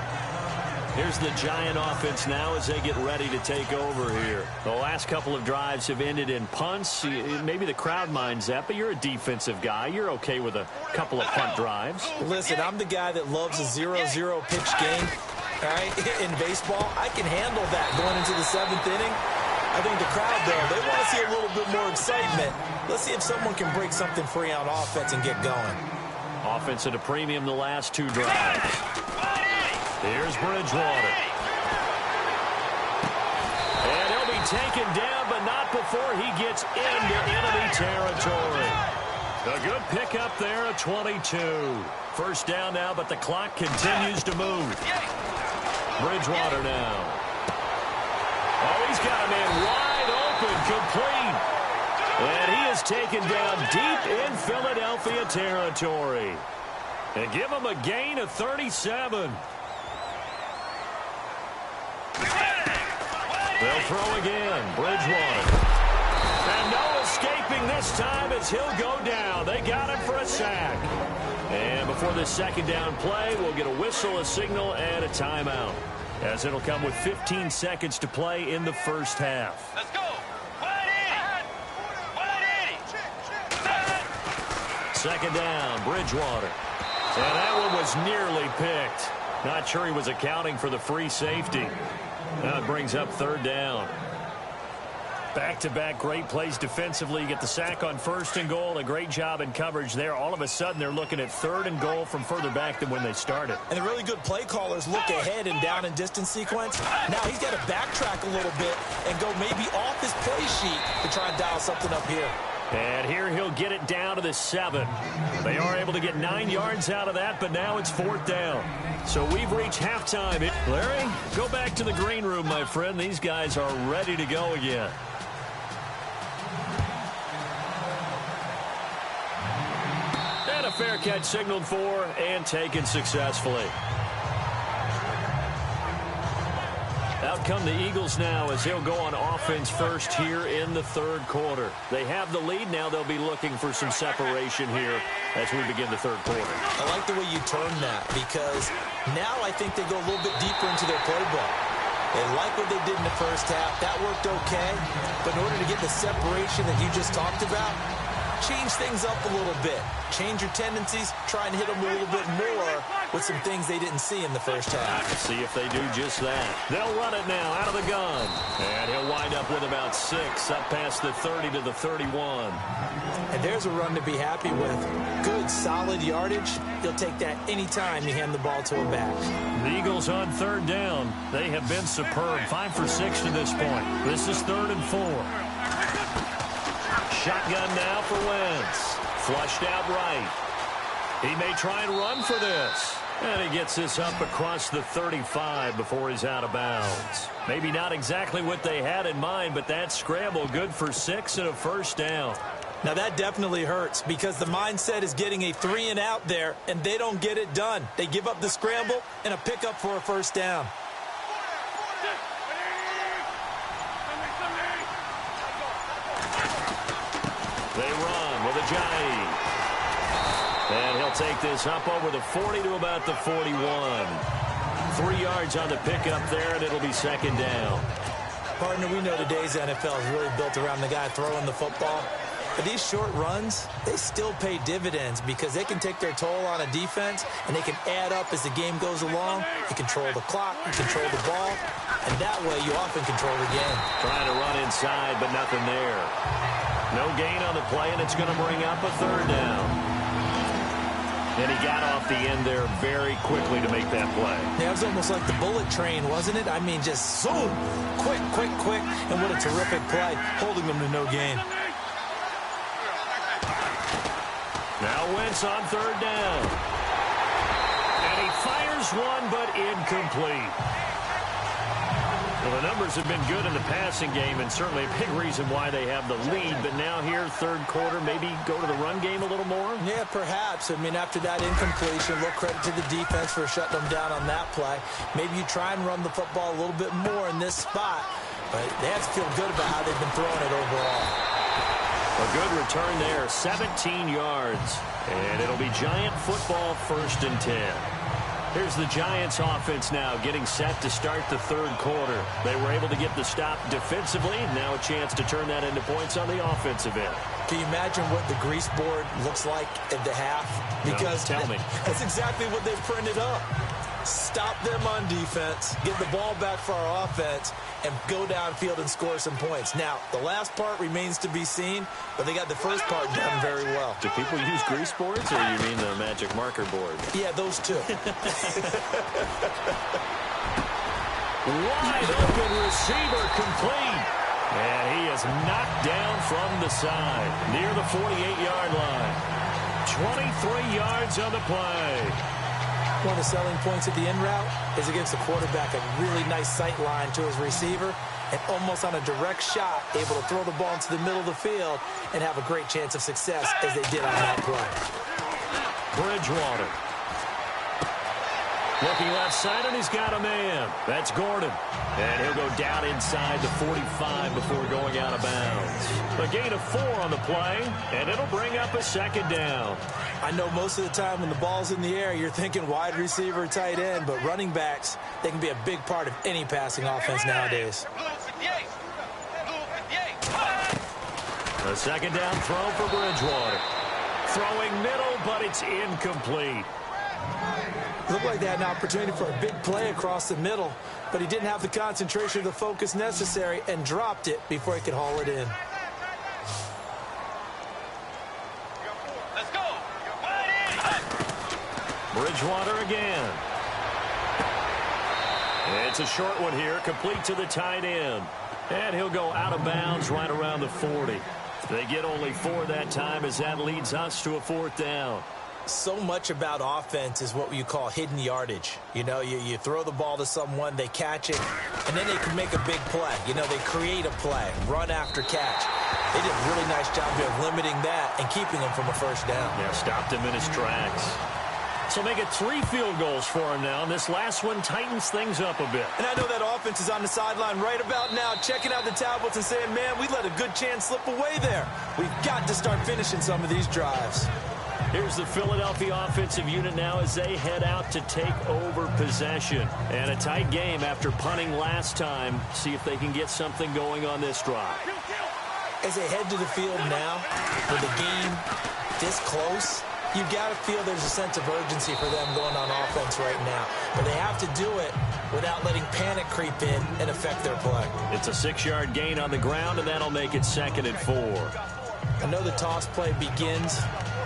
Here's the Giant offense now as they get ready to take over here. The last couple of drives have ended in punts. Maybe the crowd minds that, but you're a defensive guy. You're okay with a couple of punt drives. Listen, I'm the guy that loves a 0-0 pitch game. All right, in baseball, I can handle that going into the 7th inning. I think the crowd, though, they want to see a little bit more excitement. Let's see if someone can break something free on offense and get going. Offense at a premium the last 2 drives. Here's Bridgewater. And he'll be taken down, but not before he gets into enemy territory. A good pickup there at 22. 1st down now, but the clock continues to move. Bridgewater now. Oh, he's got a man wide open, complete. And he is taken down deep in Philadelphia territory. And give him a gain of 37. They'll throw again. Bridgewater. And no escaping this time as he'll go down. They got him for a sack. And before this second down play, we'll get a whistle, a signal, and a timeout, as it'll come with 15 seconds to play in the first half. Let's go. 180. Second down, Bridgewater. And that one was nearly picked. Not sure he was accounting for the free safety. Now it brings up third down. Back-to-back great plays defensively. You get the sack on first and goal. A great job in coverage there. All of a sudden, they're looking at third and goal from further back than when they started. And the really good play callers look ahead and down and distance sequence. Now he's got to backtrack a little bit and go maybe off his play sheet to try and dial something up here. And here he'll get it down to the 7. They are able to get 9 yards out of that, but now it's fourth down. So we've reached halftime. Larry, go back to the green room, my friend. These guys are ready to go again. And a fair catch signaled for and taken successfully. Out come the Eagles now as they'll go on offense first here in the third quarter. They have the lead. Now they'll be looking for some separation here as we begin the third quarter. I like the way you turn that, because now I think they go a little bit deeper into their playbook. They like what they did in the first half. That worked okay. But in order to get the separation that you just talked about, change things up a little bit. Change your tendencies. Try and hit them a little bit more with some things they didn't see in the first half. See if they do just that. They'll run it now out of the gun. And he'll wind up with about 6 up past the 30 to the 31. And there's a run to be happy with. Good, solid yardage. You'll take that anytime you hand the ball to a back. The Eagles on third down. They have been superb. 5 for 6 to this point. This is 3rd and 4. Shotgun now for Wentz. Flushed out right. He may try and run for this. And he gets this up across the 35 before he's out of bounds. Maybe not exactly what they had in mind, but that scramble good for 6 and a first down. Now that definitely hurts, because the mindset is getting a 3 and out there, and they don't get it done. They give up the scramble and a pickup for a first down. They run with Ajayi. And he'll take this up over the 40 to about the 41. 3 yards on the pickup there, and it'll be second down. Partner, we know today's NFL is really built around the guy throwing the football. But these short runs, they still pay dividends, because they can take their toll on a defense, and they can add up as the game goes along. You control the clock, you control the ball, and that way you often control the game. Trying to run inside, but nothing there. No gain on the play, and it's going to bring up a third down. And he got off the end there very quickly to make that play. Yeah, it was almost like the bullet train, wasn't it? I mean, just zoom, quick, quick, quick, and what a terrific play, holding them to no gain. Now Wentz on third down. And he fires one, but incomplete. Well, the numbers have been good in the passing game, and certainly a big reason why they have the lead. But now here, third quarter, maybe go to the run game a little more? Yeah, perhaps. I mean, after that incompletion, a little credit to the defense for shutting them down on that play. Maybe you try and run the football a little bit more in this spot. But they have to feel good about how they've been throwing it overall. A good return there, 17 yards. And it'll be Giant football, 1st and 10. Here's the Giants offense now getting set to start the third quarter. They were able to get the stop defensively. Now a chance to turn that into points on the offensive end. Can you imagine what the grease board looks like at the half? Because no, tell me. That's exactly what they've printed up. Stop them on defense, get the ball back for our offense, and go downfield and score some points. Now, the last part remains to be seen, but they got the first part done very well. Do people use grease boards, or you mean the magic marker board? Yeah, those two. Wide open receiver complete. And he is knocked down from the side near the 48-yard line. 23 yards on the play. One of the selling points of the in route is against the quarterback, a really nice sight line to his receiver, and almost on a direct shot, able to throw the ball into the middle of the field and have a great chance of success as they did on that play. Bridgewater. Looking left side, and he's got a man. That's Gordon. And he'll go down inside the 45 before going out of bounds. A gain of 4 on the play, and it'll bring up a second down. I know most of the time when the ball's in the air, you're thinking wide receiver, tight end, but running backs, they can be a big part of any passing offense nowadays. A second down throw for Bridgewater. Throwing middle, but it's incomplete. Looked like they had an opportunity for a big play across the middle, but he didn't have the concentration or the focus necessary and dropped it before he could haul it in. Let's go. Bridgewater again. It's a short one here, complete to the tight end. And he'll go out of bounds right around the 40. They get only 4 that time as that leads us to a 4th down. So much about offense is what you call hidden yardage. You know, you throw the ball to someone, they catch it, and then they can make a big play. You know, they create a play, run after catch. They did a really nice job here of limiting that and keeping him from a first down. Yeah, stopped him in his tracks. So make it 3 field goals for him now, and this last one tightens things up a bit. And I know that offense is on the sideline right about now, checking out the tablets and saying, man, we let a good chance slip away there. We've got to start finishing some of these drives. Here's the Philadelphia offensive unit now as they head out to take over possession. And a tight game after punting last time. See if they can get something going on this drive. As they head to the field now, with the game this close, you've got to feel there's a sense of urgency for them going on offense right now. But they have to do it without letting panic creep in and affect their play. It's a 6-yard gain on the ground, and that'll make it 2nd and 4. I know the toss play begins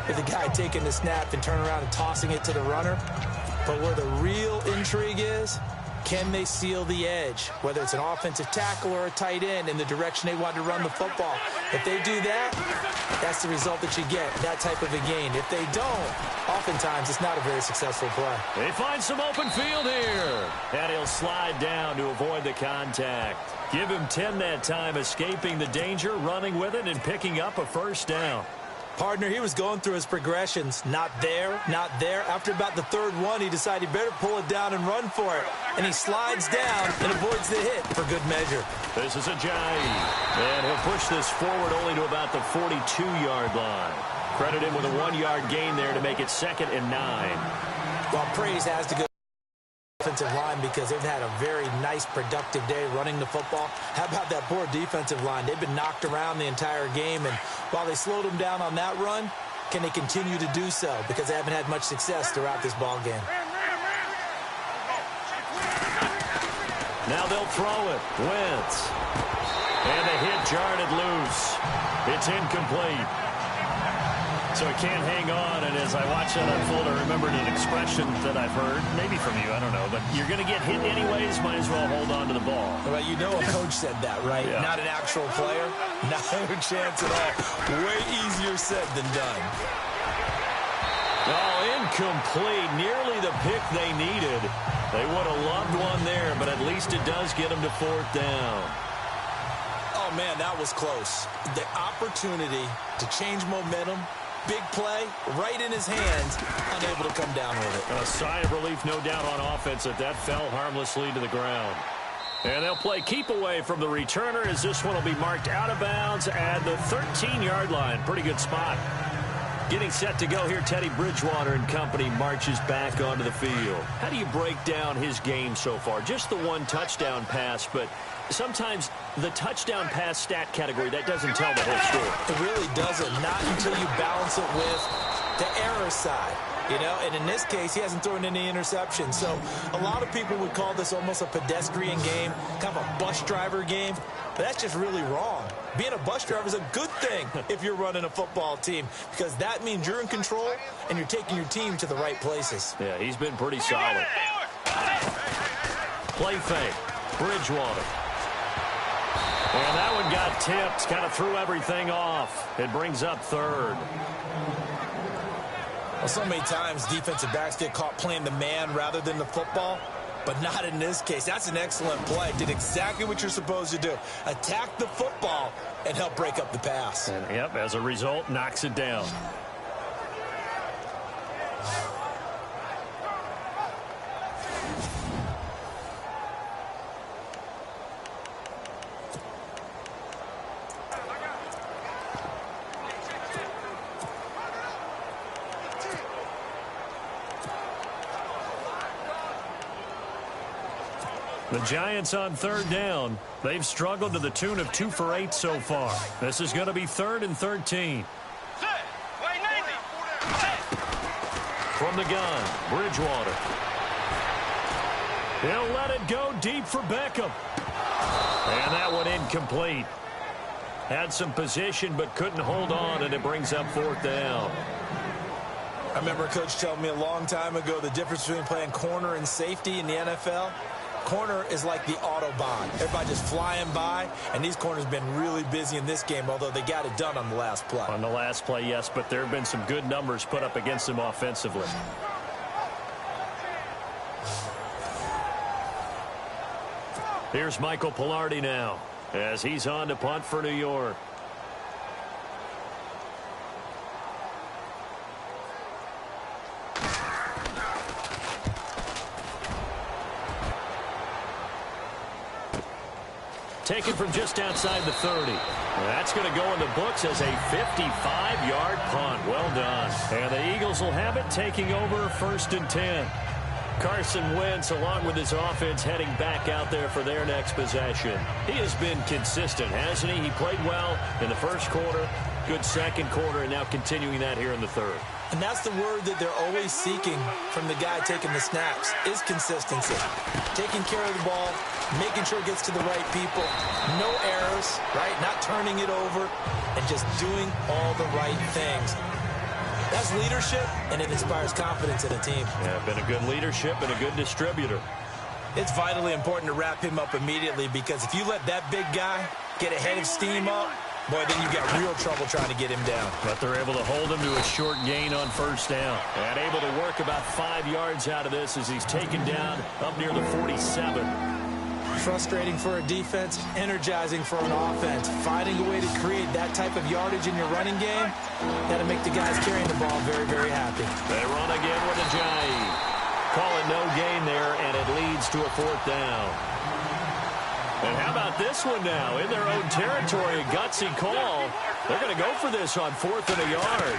with the guy taking the snap and turning around and tossing it to the runner. But where the real intrigue is, can they seal the edge? Whether it's an offensive tackle or a tight end in the direction they want to run the football. If they do that, that's the result that you get, that type of a gain. If they don't, oftentimes it's not a very successful play. They find some open field here. And he'll slide down to avoid the contact. Give him 10 that time, escaping the danger, running with it, and picking up a first down. Partner, he was going through his progressions. Not there, not there. After about the 3rd one, he decided he better pull it down and run for it. And he slides down and avoids the hit for good measure. This is Ajayi. And he'll push this forward only to about the 42-yard line. Credit him with a 1-yard gain there to make it 2nd and 9. Well, praise has to go to the offensive line because they've had a very nice, productive day running the football. How about that poor defensive line? They've been knocked around the entire game, and while they slowed them down on that run, can they continue to do so? Because they haven't had much success throughout this ball game. Now they'll throw it. Wentz. And the hit jarred it loose. It's incomplete. So he can't hang on, and as I watch that unfold, I remembered an expression that I've heard, maybe from you, I don't know, but you're going to get hit anyways, might as well hold on to the ball. Well, you know a coach said that, right? Yeah. Not an actual player. Not a chance at all. Way easier said than done. Oh, incomplete. Nearly the pick they needed. They would have loved one there, but at least it does get them to 4th down. Oh, man, that was close. The opportunity to change momentum, big play, right in his hands, unable to come down with it. A sigh of relief, no doubt, on offense that fell harmlessly to the ground. And they'll play keep away from the returner as this one will be marked out of bounds at the 13-yard line. Pretty good spot. Getting set to go here, Teddy Bridgewater and company marches back onto the field. How do you break down his game so far? Just the 1 touchdown pass, but sometimes the touchdown pass stat category, that doesn't tell the whole story. It really doesn't. Not until you balance it with the error side. You know, and in this case, he hasn't thrown any interceptions. So a lot of people would call this almost a pedestrian game, kind of a bus driver game. But that's just really wrong. Being a bus driver is a good thing if you're running a football team, because that means you're in control and you're taking your team to the right places. Yeah, he's been pretty solid. Play fake. Bridgewater. And that one got tipped, kind of threw everything off. It brings up 3rd. Well, so many times defensive backs get caught playing the man rather than the football, but not in this case. That's an excellent play. Did exactly what you're supposed to do. Attack the football and help break up the pass. And, yep, as a result, knocks it down. The Giants on third down. They've struggled to the tune of 2 for 8 so far. This is going to be 3rd and 13. From the gun, Bridgewater. He'll let it go deep for Beckham. And that one incomplete. Had some position but couldn't hold on, and it brings up 4th down. I remember Coach telling me a long time ago the difference between playing corner and safety in the NFL. Corner is like the Autobahn. Everybody just flying by, and these corners have been really busy in this game, although they got it done on the last play. On the last play, yes, but there have been some good numbers put up against them offensively. Here's Michael Pilardi now as he's on to punt for New York. Taken from just outside the 30. That's going to go in the books as a 55-yard punt. Well done. And the Eagles will have it, taking over 1st and 10. Carson Wentz, along with his offense, heading back out there for their next possession. He has been consistent, hasn't he? He played well in the first quarter, good second quarter, and now continuing that here in the third. And that's the word that they're always seeking from the guy taking the snaps, is consistency. Taking care of the ball, making sure it gets to the right people, no errors, right? Not turning it over, and just doing all the right things. That's leadership, and it inspires confidence in a team. Yeah, been a good leadership and a good distributor. It's vitally important to wrap him up immediately, because if you let that big guy get a head of steam up, boy, then you've got real trouble trying to get him down. But they're able to hold him to a short gain on 1st down. And able to work about 5 yards out of this as he's taken down up near the 47. Frustrating for a defense, energizing for an offense. Finding a way to create that type of yardage in your running game, that'll make the guys carrying the ball very, very happy. They run again with Ajayi. Call it no gain there, and it leads to a 4th down. And how about this one now? In their own territory, a gutsy call. They're going to go for this on 4th and a yard.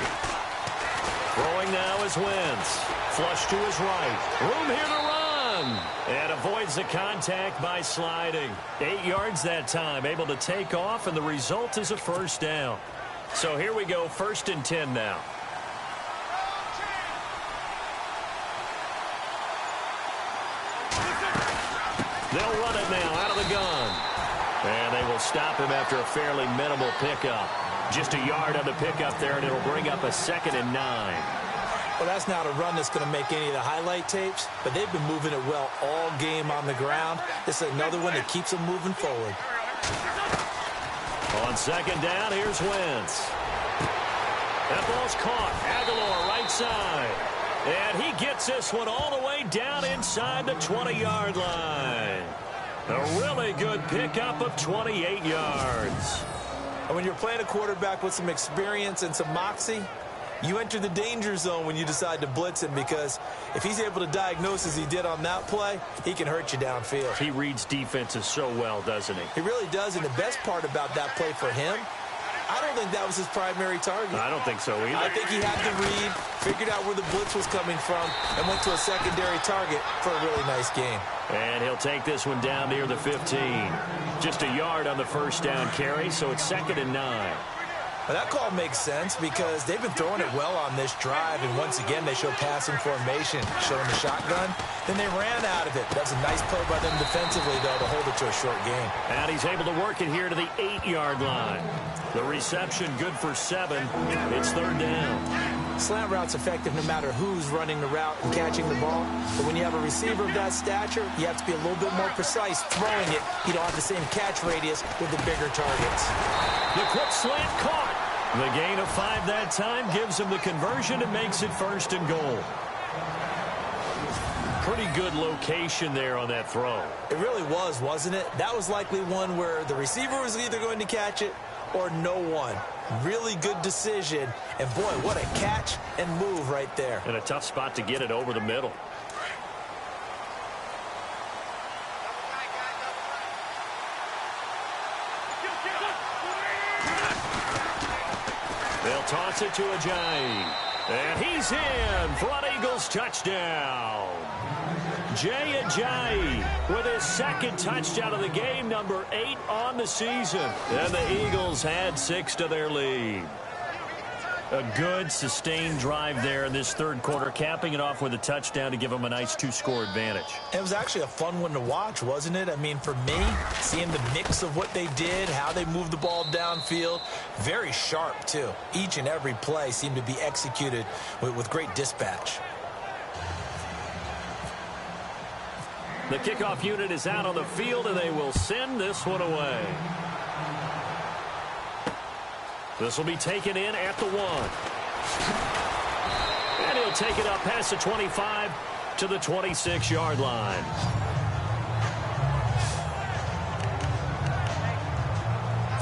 Throwing now is Wentz. Flush to his right. Room here to run. And avoids the contact by sliding. 8 yards that time. Able to take off, and the result is a 1st down. So here we go, 1st and 10 now. They'll run it now out of the gun. And they will stop him after a fairly minimal pickup. Just a yard on the pickup there, and it'll bring up a 2nd and 9. Well, that's not a run that's going to make any of the highlight tapes, but they've been moving it well all game on the ground. This is another one that keeps them moving forward. On 2nd down, here's Wentz. That ball's caught. Aguilar right side. And he gets this one all the way down inside the 20-yard line. A really good pickup of 28 yards. And when you're playing a quarterback with some experience and some moxie, you enter the danger zone when you decide to blitz him, because if he's able to diagnose as he did on that play, he can hurt you downfield. He reads defenses so well, doesn't he? He really does, and the best part about that play for him, I don't think that was his primary target. I don't think so either. I think he had to read, figured out where the blitz was coming from, and went to a secondary target for a really nice game. And he'll take this one down near the 15. Just a yard on the 1st down carry, so it's 2nd and 9. Well, that call makes sense because they've been throwing it well on this drive, and once again they show passing formation, showing the shotgun. Then they ran out of it. That was a nice play by them defensively, though, to hold it to a short gain. And he's able to work it here to the 8-yard line. The reception good for 7. It's 3rd down. Slant route's effective no matter who's running the route and catching the ball. But when you have a receiver of that stature, you have to be a little bit more precise throwing it. You don't have the same catch radius with the bigger targets. The quick slant caught. The gain of 5 that time gives him the conversion and makes it 1st and goal. Pretty good location there on that throw. It really was, wasn't it? That was likely one where the receiver was either going to catch it or no one. Really good decision. And, boy, what a catch and move right there. And a tough spot to get it over the middle. They'll toss it to Ajayi. And he's in. Front Eagles touchdown. Jay Ajayi with his second touchdown of the game, number 8 on the season. And the Eagles had 6 to their lead. A good, sustained drive there in this third quarter, capping it off with a touchdown to give them a nice 2-score advantage. It was actually a fun one to watch, wasn't it? I mean, for me, seeing the mix of what they did, how they moved the ball downfield, very sharp, too. Each and every play seemed to be executed with great dispatch. The kickoff unit is out on the field, and they will send this one away. This will be taken in at the 1. And he'll take it up past the 25 to the 26-yard line.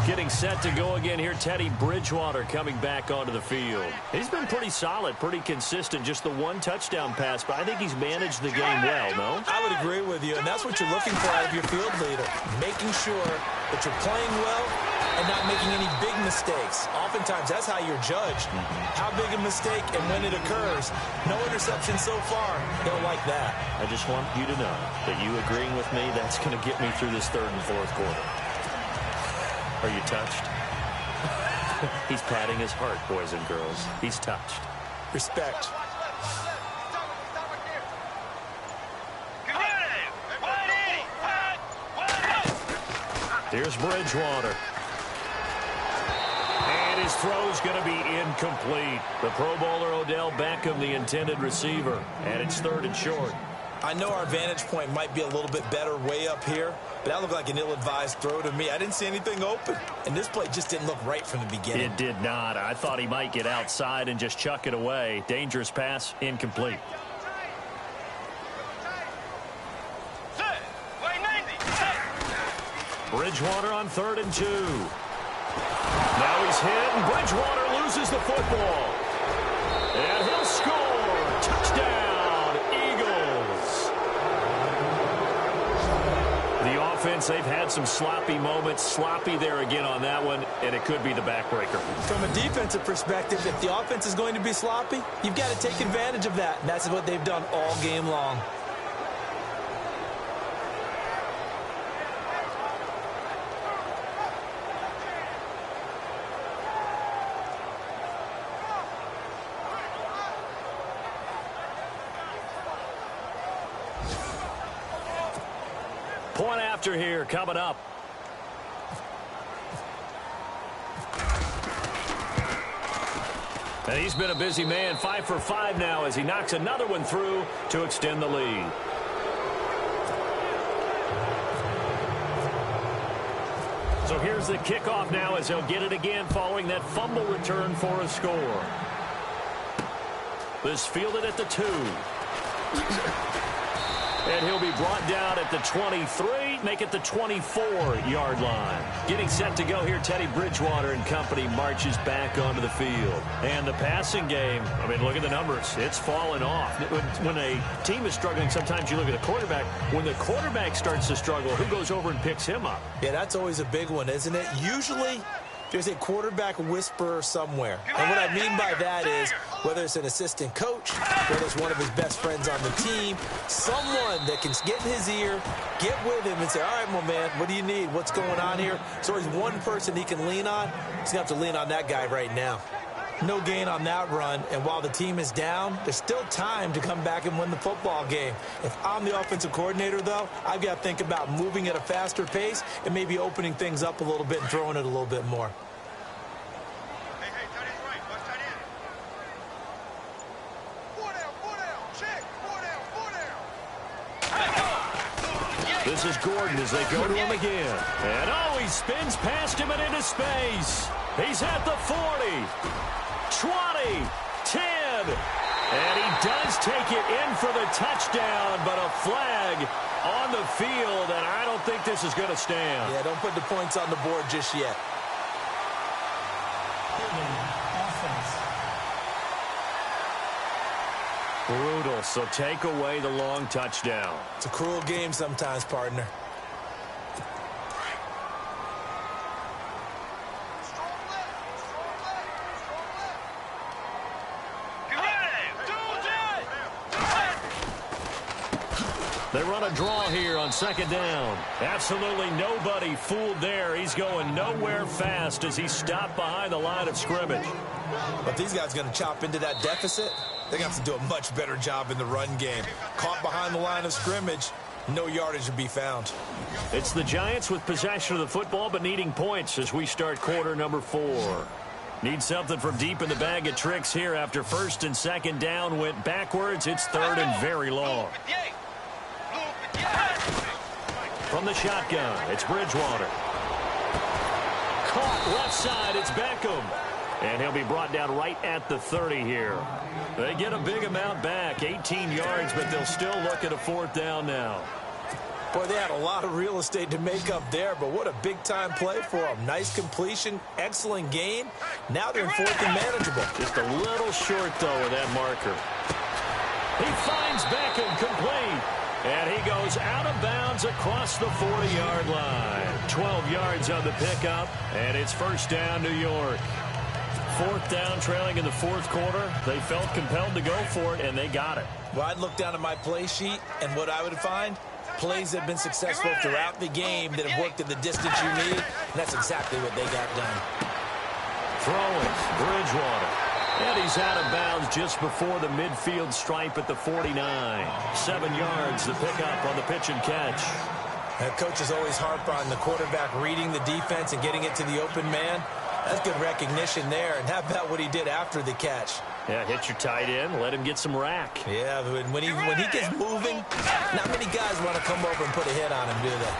Getting set to go again here, Teddy Bridgewater coming back onto the field. He's been pretty solid, pretty consistent, just the one touchdown pass, but I think he's managed the game well, no? I would agree with you, and that's what you're looking for out of your field leader, making sure that you're playing well and not making any big mistakes. Oftentimes, that's how you're judged. How big a mistake and when it occurs. No interception so far. They'll like that. I just want you to know that you agreeing with me, that's going to get me through this third and fourth quarter. Are you touched? He's patting his heart, boys and girls. He's touched. Respect. Here's Bridgewater. And his throw's going to be incomplete. The Pro Bowler Odell Beckham, the intended receiver. And it's 3rd and short. I know our vantage point might be a little bit better way up here, but that looked like an ill-advised throw to me. I didn't see anything open, and this play just didn't look right from the beginning. It did not. I thought he might get outside and just chuck it away. Dangerous pass, incomplete. Bridgewater on 3rd and 2. Now he's hit, and Bridgewater loses the football. And he'll score. Touchdown, Eagles. The offense, they've had some sloppy moments. Sloppy there again on that one, and it could be the backbreaker. From a defensive perspective, if the offense is going to be sloppy, you've got to take advantage of that, and that's what they've done all game long. Point after here coming up. And he's been a busy man, 5 for 5 now as he knocks another one through to extend the lead. So here's the kickoff now as he'll get it again following that fumble return for a score. This fielded at the 2. And he'll be brought down at the 23, make it the 24-yard line. Getting set to go here, Teddy Bridgewater and company marches back onto the field. And the passing game, I mean, look at the numbers. It's fallen off. When a team is struggling, sometimes you look at the quarterback. When the quarterback starts to struggle, who goes over and picks him up? Yeah, that's always a big one, isn't it? Usually, there's a quarterback whisperer somewhere. And what I mean by that is, whether it's an assistant coach, whether it's one of his best friends on the team, someone that can get in his ear, get with him and say, all right, my man, what do you need? What's going on here? So there's one person he can lean on. He's going to have to lean on that guy right now. No gain on that run, and while the team is down, there's still time to come back and win the football game. If I'm the offensive coordinator, though, I've got to think about moving at a faster pace and maybe opening things up a little bit and throwing it a little bit more. This is Gordon as they go to him again. And oh, he spins past him and into space. He's at the 40, 20, 10. And he does take it in for the touchdown, but a flag on the field, and I don't think this is going to stand. Yeah, don't put the points on the board just yet. Brutal, so take away the long touchdown. It's a cruel game sometimes, partner. They run a draw here on second down. Absolutely nobody fooled there. He's going nowhere fast as he stopped behind the line of scrimmage. But these guys are going to chop into that deficit. They're going to have to do a much better job in the run game. Caught behind the line of scrimmage, no yardage to be found. It's the Giants with possession of the football but needing points as we start quarter number 4. Need something from deep in the bag of tricks here after first and second down went backwards. It's third and very long. From the shotgun, it's Bridgewater. Caught left side, it's Beckham. And he'll be brought down right at the 30 here. They get a big amount back, 18 yards, but they'll still look at a fourth down now. Boy, they had a lot of real estate to make up there, but what a big-time play for them. Nice completion, excellent gain. Now they're in fourth and manageable. Just a little short, though, of that marker. He finds Beckham complete. And he goes out of bounds across the 40-yard line. 12 yards on the pickup, and it's first down, New York. Fourth down, trailing in the fourth quarter. They felt compelled to go for it, and they got it. Well, I'd look down at my play sheet, and what I would find, plays that have been successful throughout the game that have worked at the distance you need, and that's exactly what they got done. Throwing, Bridgewater. And he's out of bounds just before the midfield stripe at the 49. 7 yards, the pickup on the pitch and catch. Coaches always harp on the quarterback reading the defense and getting it to the open man. That's good recognition there. And how about what he did after the catch? Yeah, hit your tight end, let him get some rack. Yeah, when he gets moving, not many guys want to come over and put a hit on him, do they?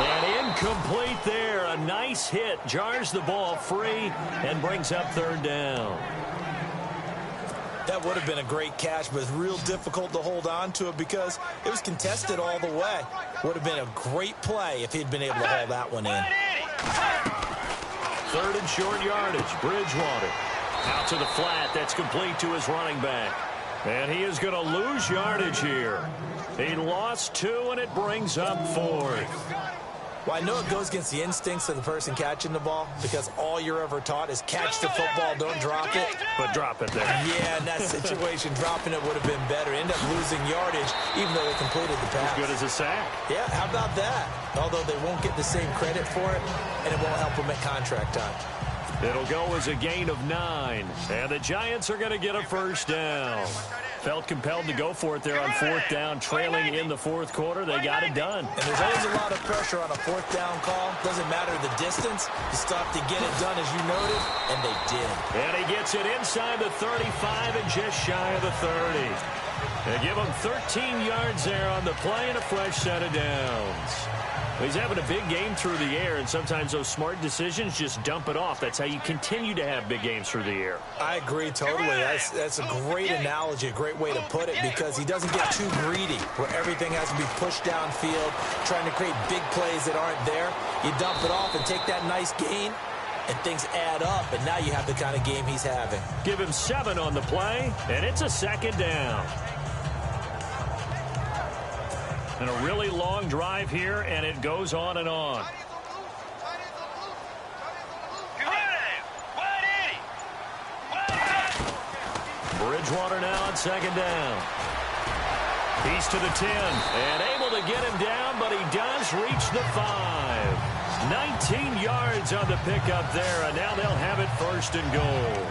And incomplete there. A nice hit. Jars the ball free and brings up third down. That would have been a great catch, but it's real difficult to hold on to it because it was contested all the way. Would have been a great play if he'd been able to hold that one in. Third and short yardage. Bridgewater out to the flat. That's complete to his running back. And he is going to lose yardage here. He lost 2, and it brings up fourth. Well, I know it goes against the instincts of the person catching the ball because all you're ever taught is catch the football, don't drop it. But drop it there. Yeah, in that situation, dropping it would have been better. End up losing yardage, even though they completed the pass. As good as a sack. Yeah, how about that? Although they won't get the same credit for it, and it won't help them at contract time. It'll go as a gain of 9. And the Giants are going to get a first down. Felt compelled to go for it there on fourth down, trailing in the fourth quarter. They got it done. And there's always a lot of pressure on a fourth down call. Doesn't matter the distance. You stop to get it done, as you noted, and they did. And he gets it inside the 35 and just shy of the 30. They give him 13 yards there on the play and a fresh set of downs. He's having a big game through the air, and sometimes those smart decisions just dump it off. That's how you continue to have big games through the air. I agree totally. That's a great analogy, a great way to put it, because he doesn't get too greedy where everything has to be pushed downfield, trying to create big plays that aren't there. You dump it off and take that nice gain, and things add up, and now you have the kind of game he's having. Give him 7 on the play, and it's a second down. And a really long drive here, and it goes on and on. Bridgewater now on second down. He's to the 10, and able to get him down, but he does reach the 5. 19 yards on the pickup there, and now they'll have it first and goal.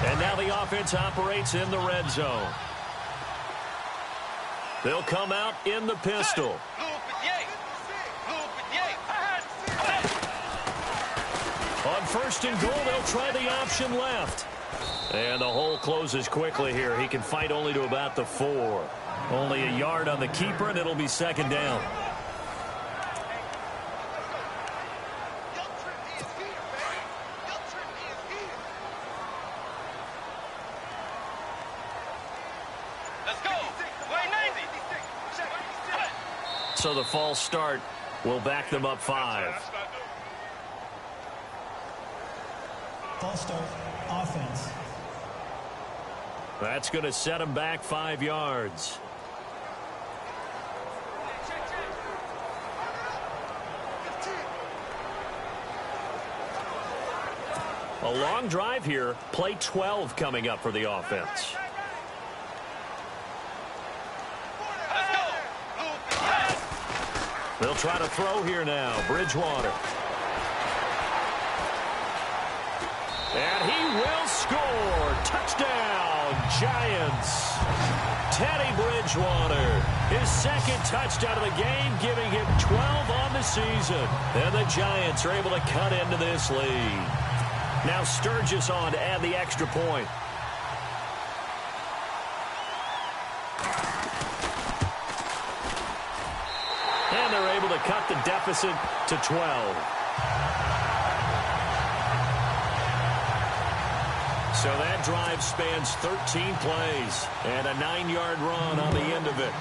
And now the offense operates in the red zone. They'll come out in the pistol. On first and goal, they'll try the option left. And the hole closes quickly here. He can fight only to about the 4. Only a yard on the keeper, and it'll be second down. So the false start will back them up 5. False start, offense. That's going to set them back 5 yards. A long drive here. Play 12 coming up for the offense. They'll try to throw here now. Bridgewater. And he will score. Touchdown, Giants. Teddy Bridgewater, his second touchdown of the game, giving him 12 on the season. And the Giants are able to cut into this lead. Now Sturgis on to add the extra point. And they're able to cut the deficit to 12. So that drive spans 13 plays and a 9-yard run on the end of it.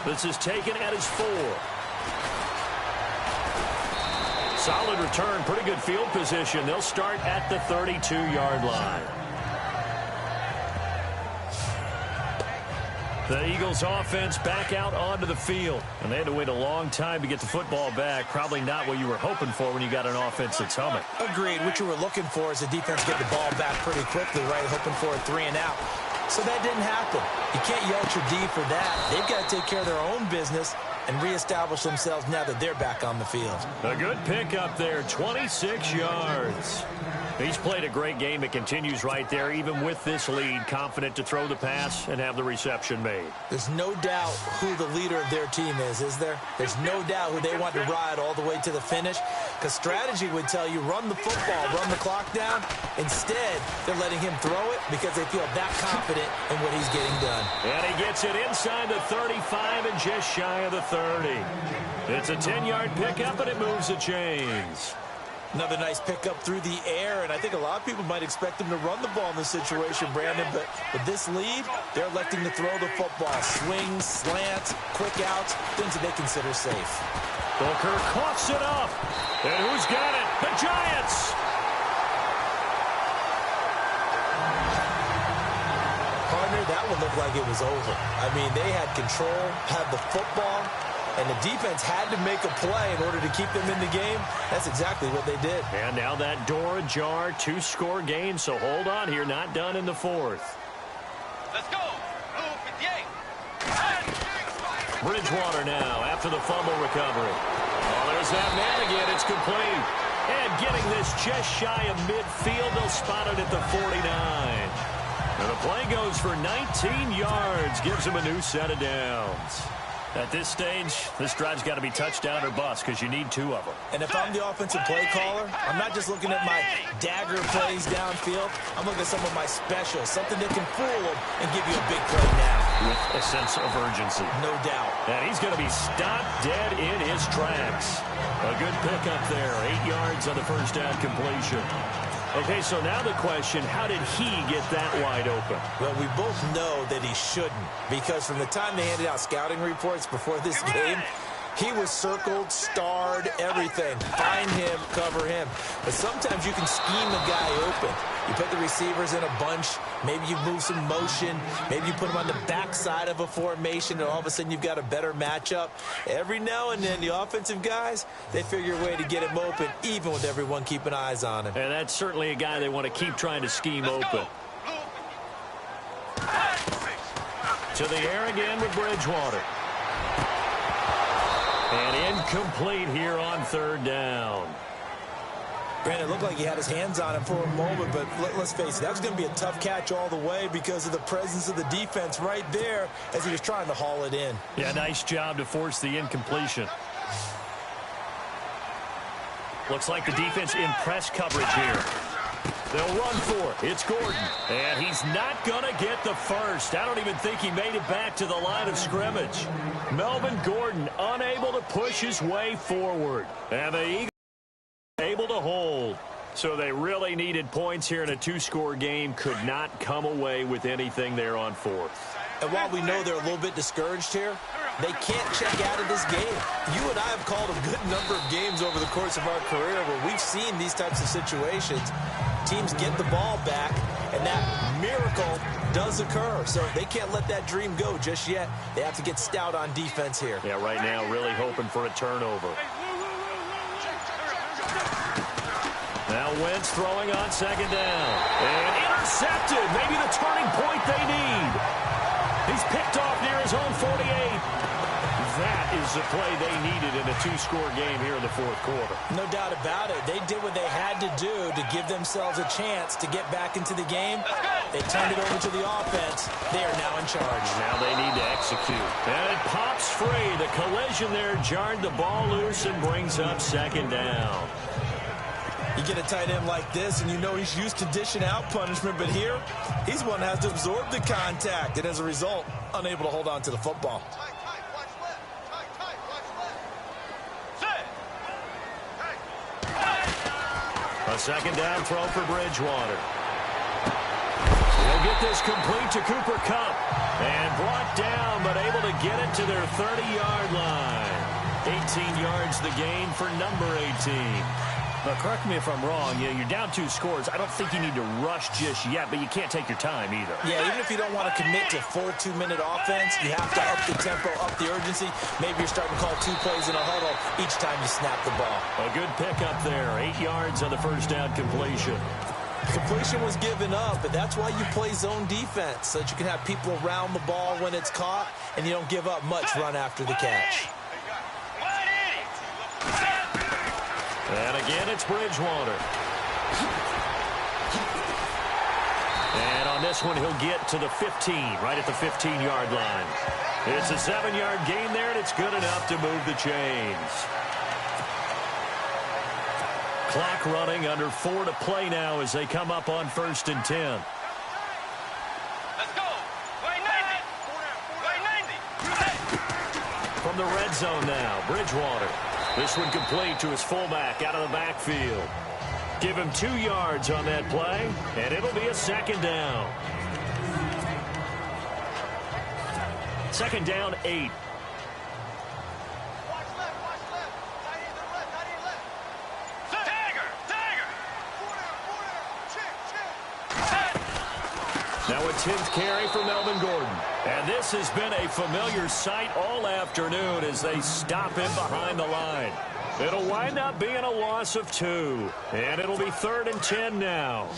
This is taken at his 4. Solid return, pretty good field position. They'll start at the 32-yard line. The Eagles offense back out onto the field. And they had to wait a long time to get the football back. Probably not what you were hoping for when you got an offense that's humming. Agreed. What you were looking for is the defense get the ball back pretty quickly, right? Hoping for a 3 and out. So that didn't happen. You can't yell at your D for that. They've got to take care of their own business and reestablish themselves now that they're back on the field. A good pickup there, 26 yards. He's played a great game. It continues right there, even with this lead, confident to throw the pass and have the reception made. There's no doubt who the leader of their team is there? There's no doubt who they want to ride all the way to the finish, because strategy would tell you run the football, run the clock down. Instead, they're letting him throw it because they feel that confident in what he's getting done. And he gets it inside the 35 and just shy of the 30. It's a 10-yard pickup, and it moves the chains. Another nice pickup through the air, and I think a lot of people might expect him to run the ball in this situation, Brandon, but with this lead, they're electing to throw the football. Swings, slants, quick outs, things that they consider safe. Booker coughs it up, and who's got it? The Giants! Partner, that one looked like it was over. I mean, they had control, had the football, and the defense had to make a play in order to keep them in the game. That's exactly what they did. And now that door ajar, 2-score game, so hold on here, not done in the 4th. Let's go. Bridgewater now after the fumble recovery. Oh, there's that man again. It's complete. And getting this just shy of midfield, they'll spot it at the 49. And the play goes for 19 yards, gives them a new set of downs. At this stage, this drive's got to be touchdown or bust because you need 2 of them. And if I'm the offensive play caller, I'm not just looking at my dagger plays downfield. I'm looking at some of my specials, something that can fool them and give you a big play now. With a sense of urgency. No doubt. And he's going to be stopped dead in his tracks. A good pickup there. 8 yards on the first down completion. Okay, so now the question, how did he get that wide open? Well, we both know that he shouldn't, because from the time they handed out scouting reports before this game, he was circled, starred, everything. Find him, cover him. But sometimes you can scheme a guy open. You put the receivers in a bunch. Maybe you move some motion. Maybe you put them on the backside of a formation, and all of a sudden you've got a better matchup. Every now and then, the offensive guys, they figure a way to get him open, even with everyone keeping eyes on him. And that's certainly a guy they want to keep trying to scheme open. To the air again with Bridgewater. And incomplete here on 3rd down. Brandon, it looked like he had his hands on him for a moment, but let's face it, that was going to be a tough catch all the way because of the presence of the defense right there as he was trying to haul it in. Yeah, nice job to force the incompletion. Looks like the defense in press coverage here. They'll run for it. It's Gordon. And he's not going to get the first. I don't even think he made it back to the line of scrimmage. Melvin Gordon unable to push his way forward. And the Eagles able to hold. So they really needed points here in a 2-score game. Could not come away with anything there on 4th. And while we know they're a little bit discouraged here, they can't check out of this game. You and I have called a good number of games over the course of our career where we've seen these types of situations. Teams get the ball back, and that miracle does occur. So they can't let that dream go just yet. They have to get stout on defense here. Yeah, right now really hoping for a turnover. Now Wentz throwing on second down. And intercepted. Maybe the turning point they need. He's picked off near his own 48. That is the play they needed in a two-score game here in the fourth quarter. No doubt about it. They did what they had to do to give themselves a chance to get back into the game. They turned it over to the offense. They are now in charge. Now they need to execute. And it pops free. The collision there jarred the ball loose and brings up second down. You get a tight end like this, and you know he's used to dishing out punishment, but here, he's one that has to absorb the contact, and as a result, unable to hold on to the football. A second down throw for Bridgewater. He'll get this complete to Cooper Kupp. And brought down, but able to get it to their 30-yard line. 18 yards the gain for number 18. But correct me if I'm wrong, you're down 2 scores. I don't think you need to rush just yet, but you can't take your time either. Yeah, even if you don't want to commit to full 2-minute offense, you have to up the tempo, up the urgency. Maybe you're starting to call 2 plays in a huddle each time you snap the ball. A good pickup there. 8 yards on the first down completion. Completion was given up, but that's why you play zone defense, so that you can have people around the ball when it's caught, and you don't give up much run after the catch. And again, it's Bridgewater. And on this one, he'll get to the 15, right at the 15-yard line. It's a 7-yard gain there, and it's good enough to move the chains. Clock running, under 4 to play now as they come up on 1st and 10. Let's go. Way 90. From the red zone now, Bridgewater. This one complete to his fullback out of the backfield. Give him 2 yards on that play, and it'll be a second down. Second down, 8. Watch left. Tight end left. Tiger. Check. Now a 10th carry for Melvin Gordon. And this has been a familiar sight all afternoon as they stop him behind the line. It'll wind up being a loss of 2. And it'll be 3rd and 10 now.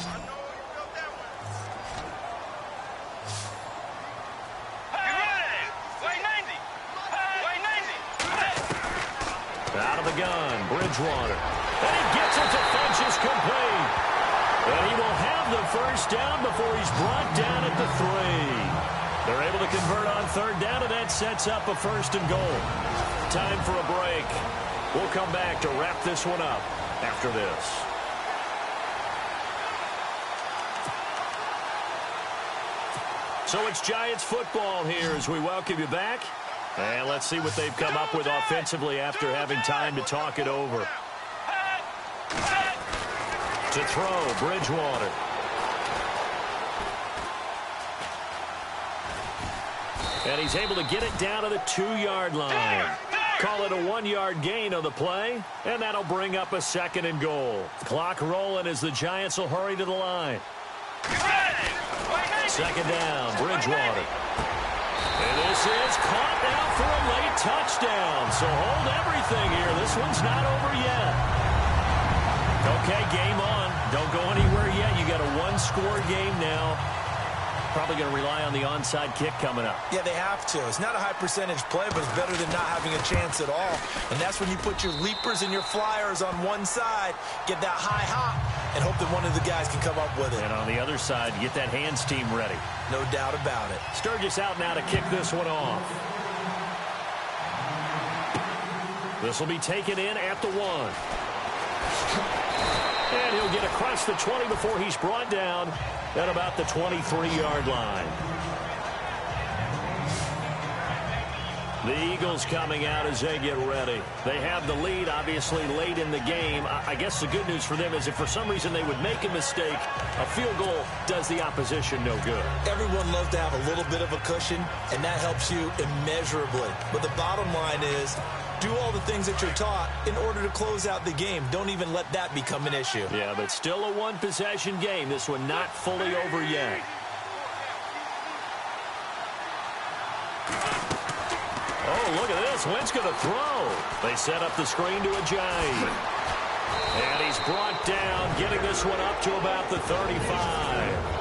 Out of the gun, Bridgewater. And he gets it to Funchess complete. And he will have the first down before he's brought down at the 3. They're able to convert on 3rd down, and that sets up a 1st and goal. Time for a break. We'll come back to wrap this one up after this. So it's Giants football here as we welcome you back. And let's see what they've come up with offensively after having time to talk it over. To throw, Bridgewater. And he's able to get it down to the 2-yard line. Call it a 1-yard gain on the play, and that'll bring up a 2nd and goal. Clock rolling as the Giants will hurry to the line. 2nd down, Bridgewater. And this is caught now for a late touchdown. So hold everything here. This one's not over yet. Okay, game on. Don't go anywhere yet. You got a 1-score game now. Probably going to rely on the onside kick coming up. Yeah, they have to. It's not a high percentage play, but it's better than not having a chance at all. And that's when you put your leapers and your flyers on one side, get that high hop, and hope that one of the guys can come up with it. And on the other side, get that hands team ready. No doubt about it. Sturgis out now to kick this one off. This will be taken in at the 1. And he'll get across the 20 before he's brought down at about the 23-yard line. The Eagles coming out as they get ready. They have the lead, obviously, late in the game. I guess the good news for them is if for some reason they would make a mistake, a field goal does the opposition no good. Everyone loves to have a little bit of a cushion, and that helps you immeasurably. But the bottom line is, do all the things that you're taught in order to close out the game. Don't even let that become an issue. Yeah, but still a one-possession game. This one not fully over yet. Oh, look at this. Wentz going to throw. They set up the screen to Ajayi. And he's brought down, getting this one up to about the 35.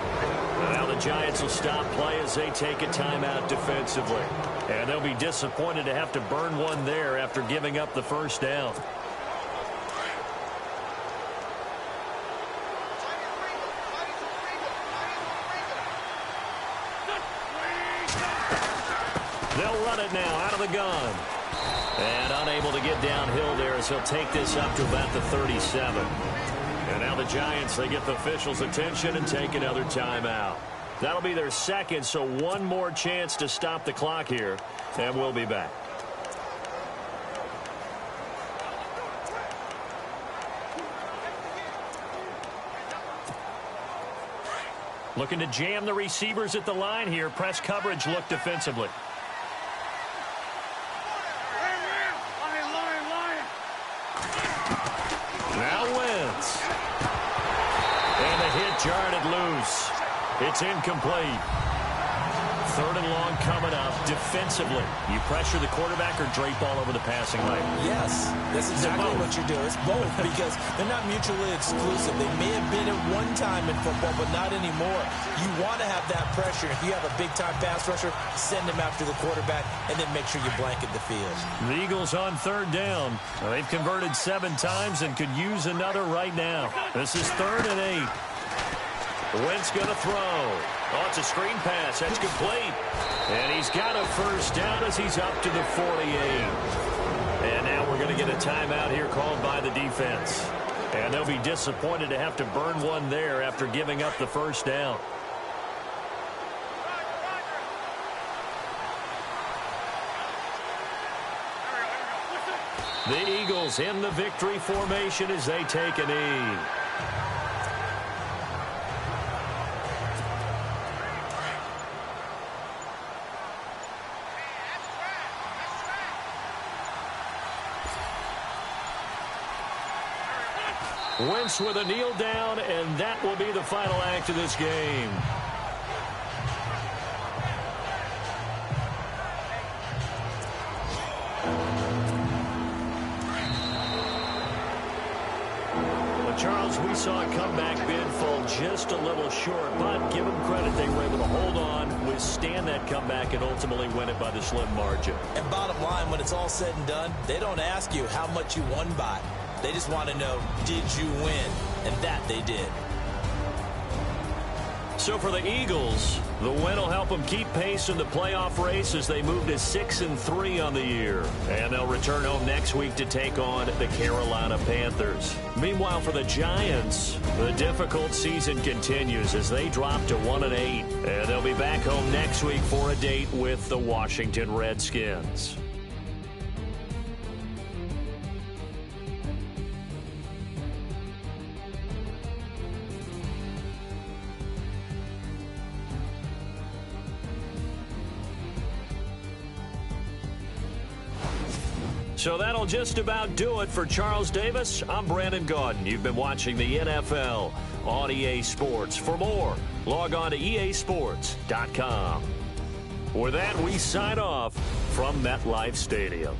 Now the Giants will stop play as they take a timeout defensively. And they'll be disappointed to have to burn one there after giving up the first down. They'll run it now out of the gun. And unable to get downhill there as he'll take this up to about the 37. And now the Giants, they get the officials' attention and take another timeout. That'll be their second, so one more chance to stop the clock here. And we'll be back. Looking to jam the receivers at the line here. Press coverage look defensively. Now Wentz. And the hit jarred it loose. It's incomplete. Third and long coming up defensively. You pressure the quarterback or drape all over the passing lane? Yes, that's exactly what you're doing. It's both because they're not mutually exclusive. They may have been at one time in football, but not anymore. You want to have that pressure. If you have a big-time pass rusher, send him after the quarterback, and then make sure you blanket the field. The Eagles on third down. They've converted 7 times and could use another right now. This is 3rd and 8. Wentz going to throw. Oh, it's a screen pass. That's complete. And he's got a first down as he's up to the 48. And now we're going to get a timeout here called by the defense. And they'll be disappointed to have to burn one there after giving up the first down. The Eagles in the victory formation as they take a knee. Wentz with a kneel down, and that will be the final act of this game. Well, Charles, we saw a comeback bid fall just a little short, but give them credit. They were able to hold on, withstand that comeback, and ultimately win it by the slim margin. And bottom line, when it's all said and done, they don't ask you how much you won by. They just want to know, did you win? And that they did. So for the Eagles, the win will help them keep pace in the playoff race as they move to 6-3 on the year. And they'll return home next week to take on the Carolina Panthers. Meanwhile, for the Giants, the difficult season continues as they drop to 1-8. And they'll be back home next week for a date with the Washington Redskins. So that'll just about do it for Charles Davis. I'm Brandon Gaudin. You've been watching the NFL on EA Sports. For more, log on to easports.com. With that, we sign off from MetLife Stadium.